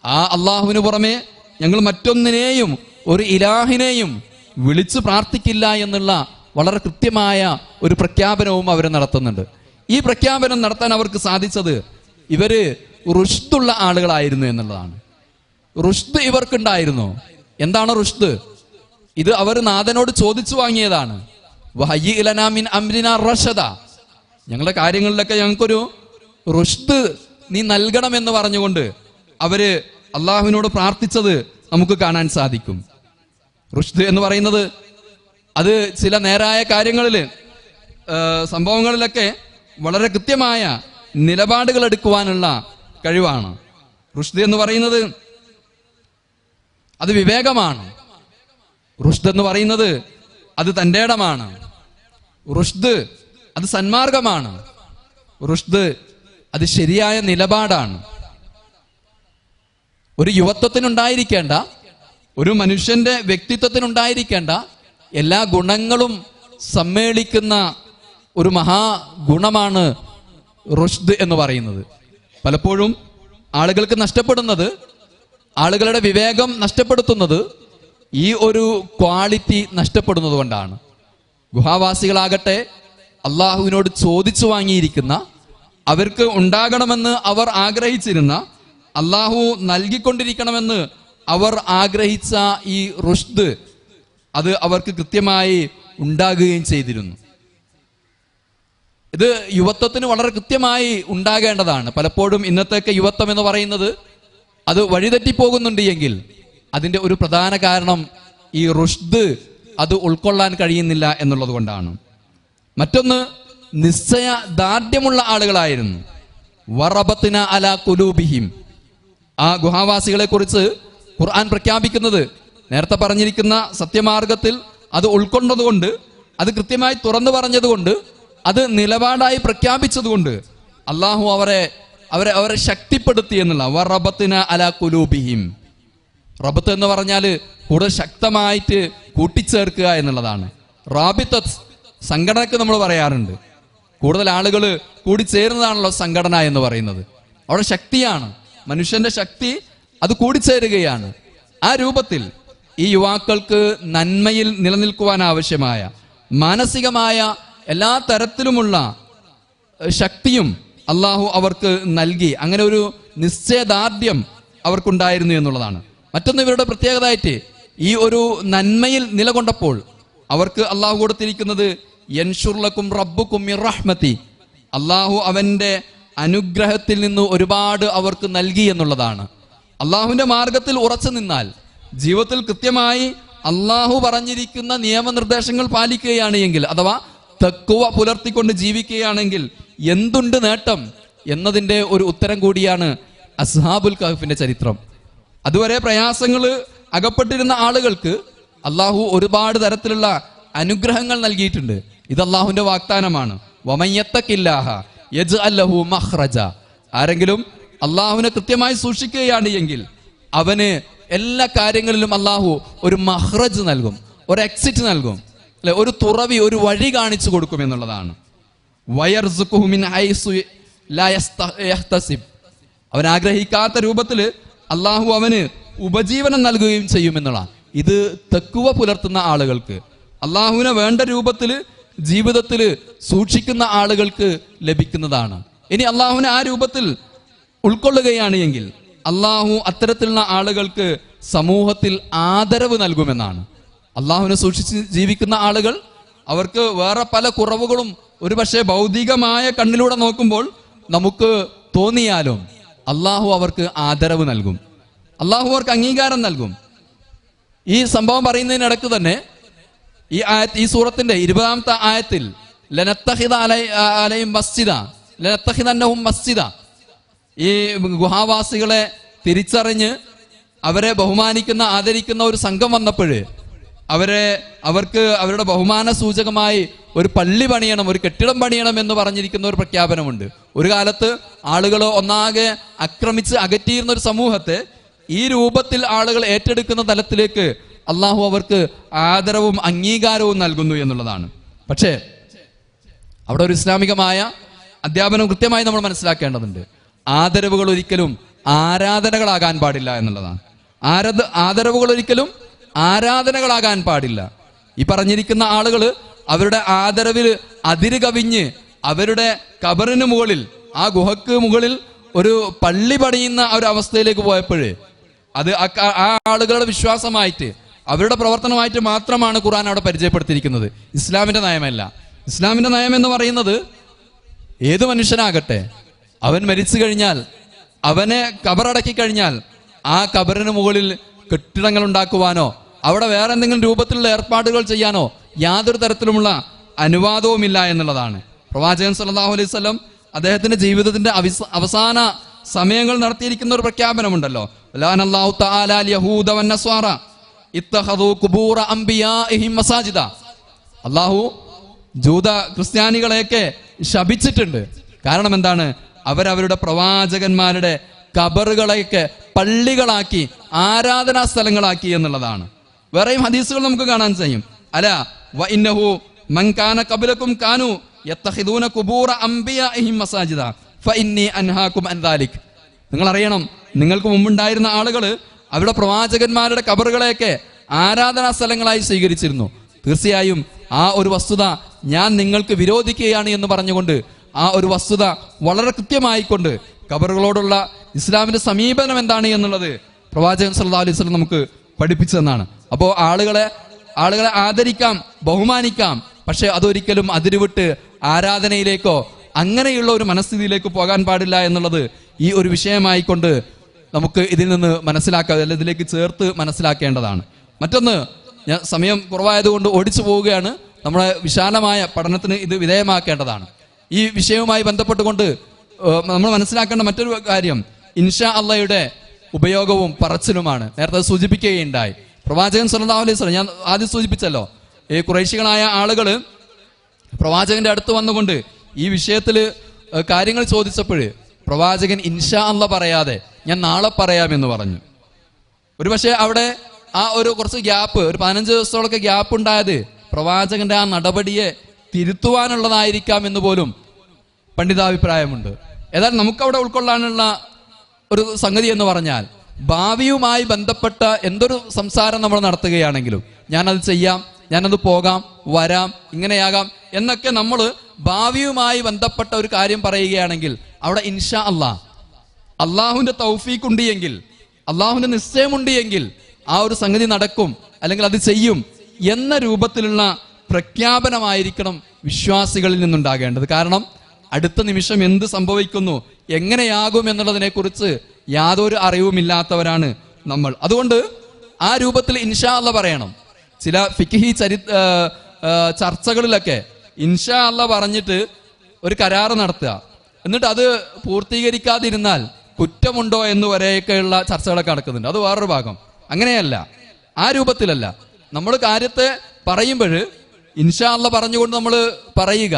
ആ അള്ളാഹുവിന് പുറമെ ഞങ്ങൾ മറ്റൊന്നിനെയും ഒരു ഇലാഹിനെയും വിളിച്ചു പ്രാർത്ഥിക്കില്ല എന്നുള്ള വളരെ കൃത്യമായ ഒരു പ്രഖ്യാപനവും അവർ നടത്തുന്നുണ്ട്. ഈ പ്രഖ്യാപനം നടത്താൻ അവർക്ക് സാധിച്ചത് ഇവര് റുഷ്ദുള്ള ആളുകളായിരുന്നു എന്നുള്ളതാണ്. റുഷ്ദ് ഇവർക്കുണ്ടായിരുന്നു. എന്താണ് റുഷ്ദ്? ഇത് അവർ നാഥനോട് ചോദിച്ചു വാങ്ങിയതാണ്. വഹയ്യി ലനാ മിൻ അംരിനാ റഷദ, ഞങ്ങളുടെ കാര്യങ്ങളിലൊക്കെ ഞങ്ങൾക്കൊരു റുഷ്ദ് നീ നൽകണമെന്ന് പറഞ്ഞുകൊണ്ട് അവര് അള്ളാഹുവിനോട് പ്രാർത്ഥിച്ചത് നമുക്ക് കാണാൻ സാധിക്കും. റുഷ്ദ് എന്ന് പറയുന്നത് അത് ചില നേരായ കാര്യങ്ങളിൽ സംഭവങ്ങളിലൊക്കെ വളരെ കൃത്യമായ നിലപാടുകൾ എടുക്കുവാനുള്ള കഴിവാണ്. റുഷ്ദ് എന്ന് പറയുന്നത് അത് വിവേകമാണ്. റുഷ്ദ് എന്ന് പറയുന്നത് അത് തൻ്റെ ഇടമാണ്. റുഷ്ദ് അത് സന്മാർഗമാണ്. റുഷ്ദ് അത് ശരിയായ നിലപാടാണ്. ഒരു യുവത്വത്തിനുണ്ടായിരിക്കേണ്ട, ഒരു മനുഷ്യന്റെ വ്യക്തിത്വത്തിനുണ്ടായിരിക്കേണ്ട എല്ലാ ഗുണങ്ങളും സമ്മേളിക്കുന്ന ഒരു മഹാഗുണമാണ് റുഷ്ദ് എന്ന് പറയുന്നത്. പലപ്പോഴും ആളുകൾക്ക് നഷ്ടപ്പെടുന്നത്, ആളുകളുടെ വിവേകം നഷ്ടപ്പെടുത്തുന്നത് ഈ ഒരു ക്വാളിറ്റി നഷ്ടപ്പെടുന്നത് കൊണ്ടാണ്. ഗുഹാവാസികളാകട്ടെ അള്ളാഹുവിനോട് ചോദിച്ചു വാങ്ങിയിരിക്കുന്ന, അവർക്ക് ഉണ്ടാകണമെന്ന് അവർ ആഗ്രഹിച്ചിരുന്ന, അള്ളാഹു നൽകിക്കൊണ്ടിരിക്കണമെന്ന് അവർ ആഗ്രഹിച്ച ഈ റുഷ്ദ് അത് അവർക്ക് കൃത്യമായി ഉണ്ടാകുകയും ചെയ്തിരുന്നു. ഇത് യുവത്വത്തിന് വളരെ കൃത്യമായി ഉണ്ടാകേണ്ടതാണ്. പലപ്പോഴും ഇന്നത്തെയൊക്കെ യുവത്വം എന്ന് പറയുന്നത് അത് വഴിതെറ്റിപ്പോകുന്നുണ്ട് എങ്കിൽ അതിന്റെ ഒരു പ്രധാന കാരണം ഈ റുഷ്ദ് അത് ഉൾക്കൊള്ളാൻ കഴിയുന്നില്ല എന്നുള്ളത് കൊണ്ടാണ്. മറ്റൊന്ന്, നിശ്ചയദാർഢ്യമുള്ള ആളുകളായിരുന്നു. വറബത്ന അലാ ഖുലൂബിഹിം, ആ ഗുഹാവാസികളെ കുറിച്ച് ഖുർആൻ പ്രഖ്യാപിക്കുന്നത് നേരത്തെ പറഞ്ഞിരിക്കുന്ന സത്യമാർഗത്തിൽ അത് ഉൾക്കൊണ്ടതുകൊണ്ട്, അത് കൃത്യമായി തുറന്നു പറഞ്ഞതുകൊണ്ട്, അത് നിലപാടായി പ്രഖ്യാപിച്ചതുകൊണ്ട് അള്ളാഹു അവരെ ശക്തിപ്പെടുത്തി എന്നുള്ള. വറബത്ന അലാ ഖുലൂബിഹിം, റബത്ത് എന്ന് പറഞ്ഞാൽ കൂടുതൽ ശക്തമായിട്ട് കൂട്ടിച്ചേർക്കുക എന്നുള്ളതാണ്. റാബിത്തത്ത് സംഘടനക്ക് നമ്മൾ പറയാറുണ്ട്. കൂടുതൽ ആളുകൾ കൂടിച്ചേരുന്നതാണല്ലോ സംഘടന എന്ന് പറയുന്നത്. അവിടെ ശക്തിയാണ്, മനുഷ്യന്റെ ശക്തി അത് കൂടിച്ചേരുകയാണ്. ആ രൂപത്തിൽ ഈ യുവാക്കൾക്ക് നന്മയിൽ നിലനിൽക്കുവാൻ ആവശ്യമായ മാനസികമായ എല്ലാ തരത്തിലുമുള്ള ശക്തിയും അള്ളാഹു അവർക്ക് നൽകി. അങ്ങനെ ഒരു നിശ്ചയദാർഢ്യം അവർക്കുണ്ടായിരുന്നു എന്നുള്ളതാണ്. മറ്റൊന്ന്, ഇവരുടെ പ്രത്യേകതയായിട്ട് ഈ ഒരു നന്മയിൽ നിലകൊണ്ടപ്പോൾ അവർക്ക് അള്ളാഹു കൊടുത്തിരിക്കുന്നത് യൻഷുർ ലക്കും റബ്ബുക്കും മിർ റഹ്മതി, അള്ളാഹു അവന്റെ അനുഗ്രഹത്തിൽ നിന്ന് ഒരുപാട് അവർക്ക് നൽകി എന്നുള്ളതാണ്. അള്ളാഹുവിന്റെ മാർഗത്തിൽ ഉറച്ചു നിന്നാൽ, ജീവിതത്തിൽ കൃത്യമായി അള്ളാഹു പറഞ്ഞിരിക്കുന്ന നിയമനിർദ്ദേശങ്ങൾ പാലിക്കുകയാണ് എങ്കിൽ, അഥവാ തഖ്വ പുലർത്തിക്കൊണ്ട് ജീവിക്കുകയാണെങ്കിൽ എന്തുണ്ട് നേട്ടം എന്നതിന്റെ ഒരു ഉത്തരം കൂടിയാണ് അസ്ഹാബുൽ കഹ്ഫിന്റെ ചരിത്രം. അതുവരെ പ്രയാസങ്ങൾ അകപ്പെട്ടിരുന്ന ആളുകൾക്ക് അള്ളാഹു ഒരുപാട് തരത്തിലുള്ള അനുഗ്രഹങ്ങൾ നൽകിയിട്ടുണ്ട്. ഇത് അള്ളാഹുവിന്റെ വാഗ്ദാനമാണ്. വമയ്യത്തഖില്ലാഹ യജ്അൽ ലഹു മഖ്റജ. ആരെങ്കിലും അള്ളാഹുവിനെ കൃത്യമായി സൂക്ഷിക്കുകയാണ് എങ്കിൽ അവന് എല്ലാ കാര്യങ്ങളിലും അള്ളാഹു ഒരു മഖ്റജ് നൽകും, ഒരു എക്സിറ്റ് നൽകും, അല്ലെ, ഒരു തുറവി, ഒരു വഴി കാണിച്ചു കൊടുക്കും എന്നുള്ളതാണ്. വയർസുഖുഹു മിൻ ഹൈസു ലാ യഹ്തസിബ്. അവൻ ആഗ്രഹിക്കാത്ത രൂപത്തിൽ അള്ളാഹു അവന് ഉപജീവനം നൽകുകയും ചെയ്യുമെന്നുള്ളതാണ്. ഇത് തഖ്വ പുലർത്തുന്ന ആളുകൾക്ക്, അള്ളാഹുവിനെ വേണ്ട രൂപത്തിൽ ജീവിതത്തിൽ സൂക്ഷിക്കുന്ന ആളുകൾക്ക് ലഭിക്കുന്നതാണ്. ഇനി അള്ളാഹുവിനെ ആ രൂപത്തിൽ ഉൾക്കൊള്ളുകയാണ് എങ്കിൽ അള്ളാഹു അത്തരത്തിലുള്ള ആളുകൾക്ക് സമൂഹത്തിൽ ആദരവ് നൽകുമെന്നാണ്. അള്ളാഹുവിനെ സൂക്ഷിച്ച് ജീവിക്കുന്ന ആളുകൾ, അവർക്ക് വേറെ പല കുറവുകളും ഒരുപക്ഷെ ഭൗതികമായ കണ്ണിലൂടെ നോക്കുമ്പോൾ നമുക്ക് തോന്നിയാലും അള്ളാഹു അവർക്ക് ആദരവ് നൽകും, അള്ളാഹു അവർക്ക് അംഗീകാരം നൽകും. ഈ സംഭവം പറയുന്നതിനിടക്ക് തന്നെ ഈ സൂറത്തിന്റെ 20-ാമത്തെ ആയത്തിൽ ലനത്തഖിദ അലൈഹിം മസ്ജിദ ലനത്തഖിദന്നഹും മസ്ജിദ, ഈ ഗുഹാവാസികളെ തിരിച്ചറിഞ്ഞ് അവരെ ബഹുമാനിക്കുന്ന ആദരിക്കുന്ന ഒരു സംഘം വന്നപ്പോൾ അവർക്ക് അവരുടെ ബഹുമാന സൂചകമായി ഒരു പള്ളി പണിയണം, ഒരു കെട്ടിടം പണിയണം എന്ന് പറഞ്ഞിരിക്കുന്ന ഒരു പ്രഖ്യാപനമുണ്ട്. ഒരു കാലത്ത് ആളുകൾ ഒന്നാകെ ആക്രമിച്ച് അകറ്റിയിരുന്ന ഒരു സമൂഹത്തെ ഈ രൂപത്തിൽ ആളുകൾ ഏറ്റെടുക്കുന്ന തലത്തിലേക്ക് അള്ളാഹു അവർക്ക് ആദരവും അംഗീകാരവും നൽകുന്നു എന്നുള്ളതാണ്. പക്ഷേ അവിടെ ഒരു ഇസ്ലാമികമായ അധ്യാപനം കൃത്യമായി നമ്മൾ മനസ്സിലാക്കേണ്ടതുണ്ട്. ആദരവുകൾ ഒരിക്കലും ആരാധനകളാകാൻ പാടില്ല എന്നുള്ളതാണ്. ആദരവുകൾ ഒരിക്കലും ആരാധനകളാകാൻ പാടില്ല. ഈ പറഞ്ഞിരിക്കുന്ന ആളുകൾ അവരുടെ ആദരവിൽ അതിര് കവിഞ്ഞ് അവരുടെ ഖബറിന് മുകളിൽ, ആ ഗുഹക്ക് മുകളിൽ ഒരു പള്ളി പണിയുന്ന ഒരു അവസ്ഥയിലേക്ക് പോയപ്പോഴേ അത് ആ ആളുകളുടെ വിശ്വാസമായിട്ട്, അവരുടെ പ്രവർത്തനമായിട്ട് മാത്രമാണ് ഖുർആൻ അവിടെ പരിചയപ്പെടുത്തിയിരിക്കുന്നത്. ഇസ്ലാമിന്റെ നയമല്ല. ഇസ്ലാമിന്റെ നയം എന്ന് പറയുന്നത് ഏത് മനുഷ്യനാകട്ടെ, അവൻ മരിച്ചു കഴിഞ്ഞാൽ, അവനെ ഖബറടക്കി കഴിഞ്ഞാൽ ആ ഖബറിന് മുകളിൽ കെട്ടിടങ്ങൾ ഉണ്ടാക്കുവാനോ അവിടെ വേറെ എന്തെങ്കിലും രൂപത്തിലുള്ള ഏർപ്പാടുകൾ ചെയ്യാനോ യാതൊരു തരത്തിലുമുള്ള അനുവാദവുമില്ല എന്നുള്ളതാണ്. പ്രവാചകൻ സല്ലല്ലാഹു അലൈഹി വസല്ലം അദ്ദേഹത്തിന്റെ ജീവിതത്തിന്റെ അവസാന സമയങ്ങൾ നടത്തിയിരിക്കുന്ന ഒരു പ്രഖ്യാപനമുണ്ടല്ലോ, ലഅനല്ലാഹു തആല അൽ യഹൂദ വൻ നസ്വാറ ഇത്തഖദൂ ഖുബൂറ അംബിയാഇഹിം മസാജിദ. അല്ലാഹു ജൂത ക്രിസ്ത്യാനികളെയൊക്കെ ശപിച്ചിട്ടുണ്ട്. കാരണം എന്താണ്? അവരവരുടെ പ്രവാചകന്മാരുടെ ഖബറുകളെയൊക്കെ പള്ളികളാക്കി, ആരാധനാ സ്ഥലങ്ങളാക്കി എന്നുള്ളതാണ്. വേറെയും ഹദീസുകൾ നമുക്ക് കാണാൻ കഴിയും. അല വഇന്നഹു മൻ കാന ഖബലകും കാനൂ യത്തഖിദൂന ഖുബൂറ അംബിയാഇഹിം മസാജിദ ഫഇന്നി അൻഹാകും അൻ ദാലിക്. നിങ്ങൾ അറിയണം, നിങ്ങൾക്ക് മുമ്പുണ്ടായിരുന്ന ആളുകൾ അവരുടെ പ്രവാചകന്മാരുടെ ഖബറുകളെയൊക്കെ ആരാധനാ സ്ഥലങ്ങളായി സ്വീകരിച്ചിരുന്നു. തീർച്ചയായും ആ ഒരു വസ്തുത ഞാൻ നിങ്ങൾക്ക് വിരോധിക്കുകയാണ് എന്ന് പറഞ്ഞുകൊണ്ട് ആ ഒരു വസ്തുത വളരെ കൃത്യമായിക്കൊണ്ട് ഖബറുകളോടുള്ള ഇസ്ലാമിന്റെ സമീപനം എന്താണ് എന്നുള്ളത് പ്രവാചകൻ സല്ലല്ലാഹു അലൈഹി വസല്ലം നമുക്ക് പഠിപ്പിച്ചതെന്നാണ്. അപ്പോൾ ആളുകളെ ആദരിക്കാം, ബഹുമാനിക്കാം, പക്ഷെ അതൊരിക്കലും അതിരുവിട്ട് ആരാധനയിലേക്കോ അങ്ങനെയുള്ള ഒരു മനസ്ഥിതിയിലേക്ക് പോകാൻ പാടില്ല എന്നുള്ളത് ഈ ഒരു വിഷയമായിക്കൊണ്ട് നമുക്ക് ഇതിൽ നിന്ന് മനസ്സിലാക്കാം, അല്ലെങ്കിൽ ഇതിലേക്ക് ചേർത്ത് മനസ്സിലാക്കേണ്ടതാണ്. മറ്റൊന്ന്, ഞാൻ സമയം കുറവായതുകൊണ്ട് ഓടിച്ചു പോവുകയാണ്. നമ്മുടെ വിശാലമായ പഠനത്തിന് ഇത് വിധേയമാക്കേണ്ടതാണ്. ഈ വിഷയവുമായി ബന്ധപ്പെട്ടുകൊണ്ട് നമ്മൾ മനസ്സിലാക്കേണ്ട മറ്റൊരു കാര്യം ഇൻഷാ അള്ളയുടെ ഉപയോഗവും പറച്ചിലുമാണ്. നേരത്തെ സൂചിപ്പിക്കുകയുണ്ടായി. പ്രവാചകൻ സല്ലല്ലാഹു അലൈഹി വസല്ലം, ഞാൻ ആദ്യം സൂചിപ്പിച്ചല്ലോ, ഈ ഖുറൈശികളായ ആളുകൾ പ്രവാചകന്റെ അടുത്ത് വന്നുകൊണ്ട് ഈ വിഷയത്തിൽ കാര്യങ്ങൾ ചോദിച്ചപ്പോൾ പ്രവാചകൻ ഇൻഷാ അള്ള പറയാതെ ഞാൻ നാളെ പറയാമെന്ന് പറഞ്ഞു. ഒരുപക്ഷെ അവിടെ ആ ഒരു കുറച്ച് ഗ്യാപ്പ്, ഒരു 15 ദിവസത്തോളൊക്കെ ഗ്യാപ്പ് ഉണ്ടായത് പ്രവാചകന്റെ ആ നടപടിയെ തിരുത്തുവാനുള്ളതായിരിക്കാം എന്ന് പോലും പണ്ഡിതാഭിപ്രായമുണ്ട്. ഏതായാലും നമുക്കവിടെ ഉൾക്കൊള്ളാനുള്ള ഒരു സംഗതി എന്ന് പറഞ്ഞാൽ, ഭാവിയുമായി ബന്ധപ്പെട്ട എന്തൊരു സംസാരം നമ്മൾ നടത്തുകയാണെങ്കിലും ഞാനത് ചെയ്യാം, ഞാനത് പോകാം, വരാം, ഇങ്ങനെയാകാം എന്നൊക്കെ നമ്മൾ ഭാവിയുമായി ബന്ധപ്പെട്ട ഒരു കാര്യം പറയുകയാണെങ്കിൽ അവിടെ ഇൻഷാ അള്ളാഹുവിന്റെ തൗഫീഖ് ഉണ്ട് എങ്കിൽ, അള്ളാഹുവിന്റെ നിശ്ചയമുണ്ട് എങ്കിൽ ആ ഒരു സംഗതി നടക്കും, അല്ലെങ്കിൽ അത് ചെയ്യും എന്ന രൂപത്തിലുള്ള പ്രഖ്യാപനമായിരിക്കണം വിശ്വാസികളിൽ നിന്നുണ്ടാകേണ്ടത്. കാരണം അടുത്ത നിമിഷം എന്ത് സംഭവിക്കുന്നു, എങ്ങനെയാകും എന്നുള്ളതിനെ കുറിച്ച് യാതൊരു അറിവുമില്ലാത്തവരാണ് നമ്മൾ. അതുകൊണ്ട് ആ രൂപത്തിൽ ഇൻഷാ അല്ലാ പറയണം. ചില ഫിഖ്ഹി ചർച്ചകളിലൊക്കെ ഇൻഷാ അല്ലാ പറഞ്ഞിട്ട് ഒരു കരാറ് നടത്തുക, എന്നിട്ട് അത് പൂർത്തീകരിക്കാതിരുന്നാൽ കുറ്റമുണ്ടോ എന്ന് വരെയൊക്കെയുള്ള ചർച്ചകളൊക്കെ നടക്കുന്നുണ്ട്. അത് വേറൊരു ഭാഗം. അങ്ങനെയല്ല, ആ രൂപത്തിലല്ല. നമ്മൾ കാര്യത്തെ പറയുമ്പോൾ ഇൻഷാ അല്ലാ പറഞ്ഞുകൊണ്ട് നമ്മൾ പറയുക,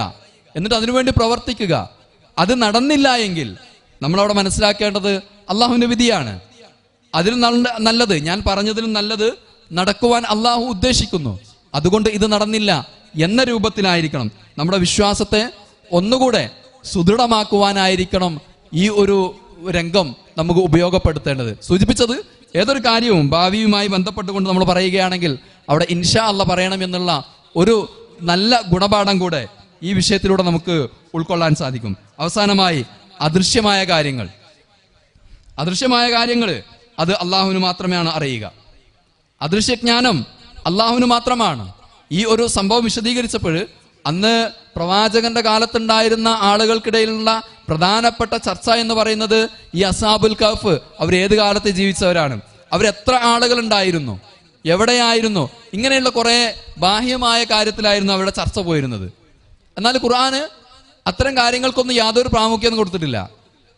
എന്നിട്ട് അതിനുവേണ്ടി പ്രവർത്തിക്കുക. അത് നടന്നില്ല എങ്കിൽ നമ്മളവിടെ മനസ്സിലാക്കേണ്ടത് അള്ളാഹുവിന്റെ വിധിയാണ്. അതിൽ നല്ലത്, ഞാൻ പറഞ്ഞതിലും നല്ലത് നടക്കുവാൻ അള്ളാഹു ഉദ്ദേശിക്കുന്നു. അതുകൊണ്ട് ഇത് നടന്നില്ല എന്ന രൂപത്തിലായിരിക്കണം നമ്മുടെ വിശ്വാസത്തെ ഒന്നുകൂടെ സുദൃഢമാക്കുവാനായിരിക്കണം ഈ ഒരു രംഗം നമുക്ക് ഉപയോഗപ്പെടുത്തേണ്ടത്. സൂചിപ്പിച്ചത് ഏതൊരു കാര്യവും ഭാവിയുമായി ബന്ധപ്പെട്ടുകൊണ്ട് നമ്മൾ പറയുകയാണെങ്കിൽ അവിടെ ഇൻഷാ അല്ലാ പറയണം എന്നുള്ള ഒരു നല്ല ഗുണപാഠം കൂടെ ഈ വിഷയത്തിലൂടെ നമുക്ക് ഉൾക്കൊള്ളാൻ സാധിക്കും. അവസാനമായി അദൃശ്യമായ കാര്യങ്ങൾ അത് അള്ളാഹുവിന് മാത്രമാണ് അറിയുക. അദൃശ്യജ്ഞാനം അള്ളാഹുവിന് മാത്രമാണ്. ഈ ഒരു സംഭവം വിശദീകരിച്ചപ്പോൾ അന്ന് പ്രവാചകന്റെ കാലത്തുണ്ടായിരുന്ന ആളുകൾക്കിടയിലുള്ള പ്രധാനപ്പെട്ട ചർച്ച എന്ന് പറയുന്നത് ഈ അസ്ഹാബുൽ കഹ്ഫ് അവർ ഏത് കാലത്ത് ജീവിച്ചവരാണ്, അവരെത്ര ആളുകൾ ഉണ്ടായിരുന്നു, എവിടെയായിരുന്നു, ഇങ്ങനെയുള്ള കുറെ ബാഹ്യമായ കാര്യത്തിലായിരുന്നു അവരുടെ ചർച്ച പോയിരുന്നത്. എന്നാൽ ഖുർആന് അത്തരം കാര്യങ്ങൾക്കൊന്നും യാതൊരു പ്രാമുഖ്യം കൊടുത്തിട്ടില്ല.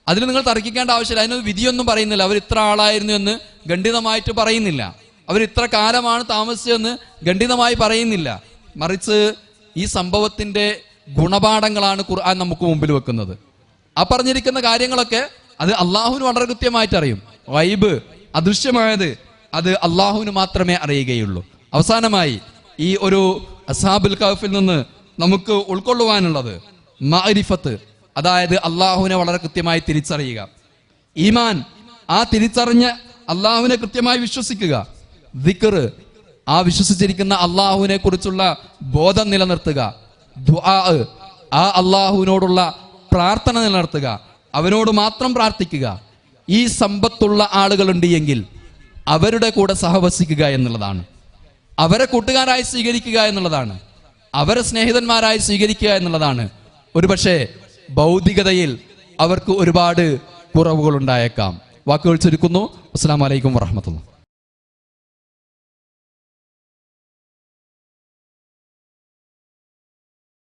അതിൽ നിങ്ങൾ തർക്കിക്കേണ്ട ആവശ്യമില്ല. അതിനൊരു വിധിയൊന്നും പറയുന്നില്ല. അവർ ഇത്ര ആളായിരുന്നു എന്ന് ഖണ്ഡിതമായിട്ട് പറയുന്നില്ല. അവർ ഇത്ര കാലമാണ് താമസിച്ചതെന്ന് ഖണ്ഡിതമായി പറയുന്നില്ല. മറിച്ച് ഈ സംഭവത്തിന്റെ ഗുണപാഠങ്ങളാണ് ഖുർആൻ നമുക്ക് മുമ്പിൽ വെക്കുന്നത്. ആ പറഞ്ഞിരിക്കുന്ന കാര്യങ്ങളൊക്കെ അത് അള്ളാഹുവിന് വളരെ കൃത്യമായിട്ട് അറിയും. ഗൈബ്, അദൃശ്യമായത് അത് അള്ളാഹുവിന് മാത്രമേ അറിയുകയുള്ളൂ. അവസാനമായി ഈ ഒരു അസ്ഹാബുൽ കഹ്ഫിൽ നിന്ന് നമുക്ക് ഉൾക്കൊള്ളുവാനുള്ളത് മഅരിഫത്ത്, അതായത് അള്ളാഹുവിനെ വളരെ കൃത്യമായി തിരിച്ചറിയുക. ഈമാൻ, ആ തിരിച്ചറിഞ്ഞ അള്ളാഹുവിനെ കൃത്യമായി വിശ്വസിക്കുക. ദിക്ർ, ആ വിശ്വസിച്ചിരിക്കുന്ന അള്ളാഹുവിനെ കുറിച്ചുള്ള ബോധം നിലനിർത്തുക. ദുആ, ആ അള്ളാഹുവിനോടുള്ള പ്രാർത്ഥന നിലനിർത്തുക, അവനോട് മാത്രം പ്രാർത്ഥിക്കുക. ഈ സമ്പത്തുള്ള ആളുകളുണ്ട് എങ്കിൽ അവരുടെ കൂടെ സഹവസിക്കുക എന്നുള്ളതാണ്, അവരെ കൂട്ടുകാരായി സ്വീകരിക്കുക എന്നുള്ളതാണ്, അവരെ സ്നേഹിതന്മാരായി സ്വീകരിക്കുക എന്നുള്ളതാണ്. ഒരുപക്ഷെ ഭൗതികതയിൽ അവർക്ക് ഒരുപാട് കുറവുകൾ ഉണ്ടായേക്കാം. വാക്കുകൾ ചുരുക്കുന്നു. അസ്സലാമു അലൈക്കും വറഹ്മത്തുള്ളാഹി.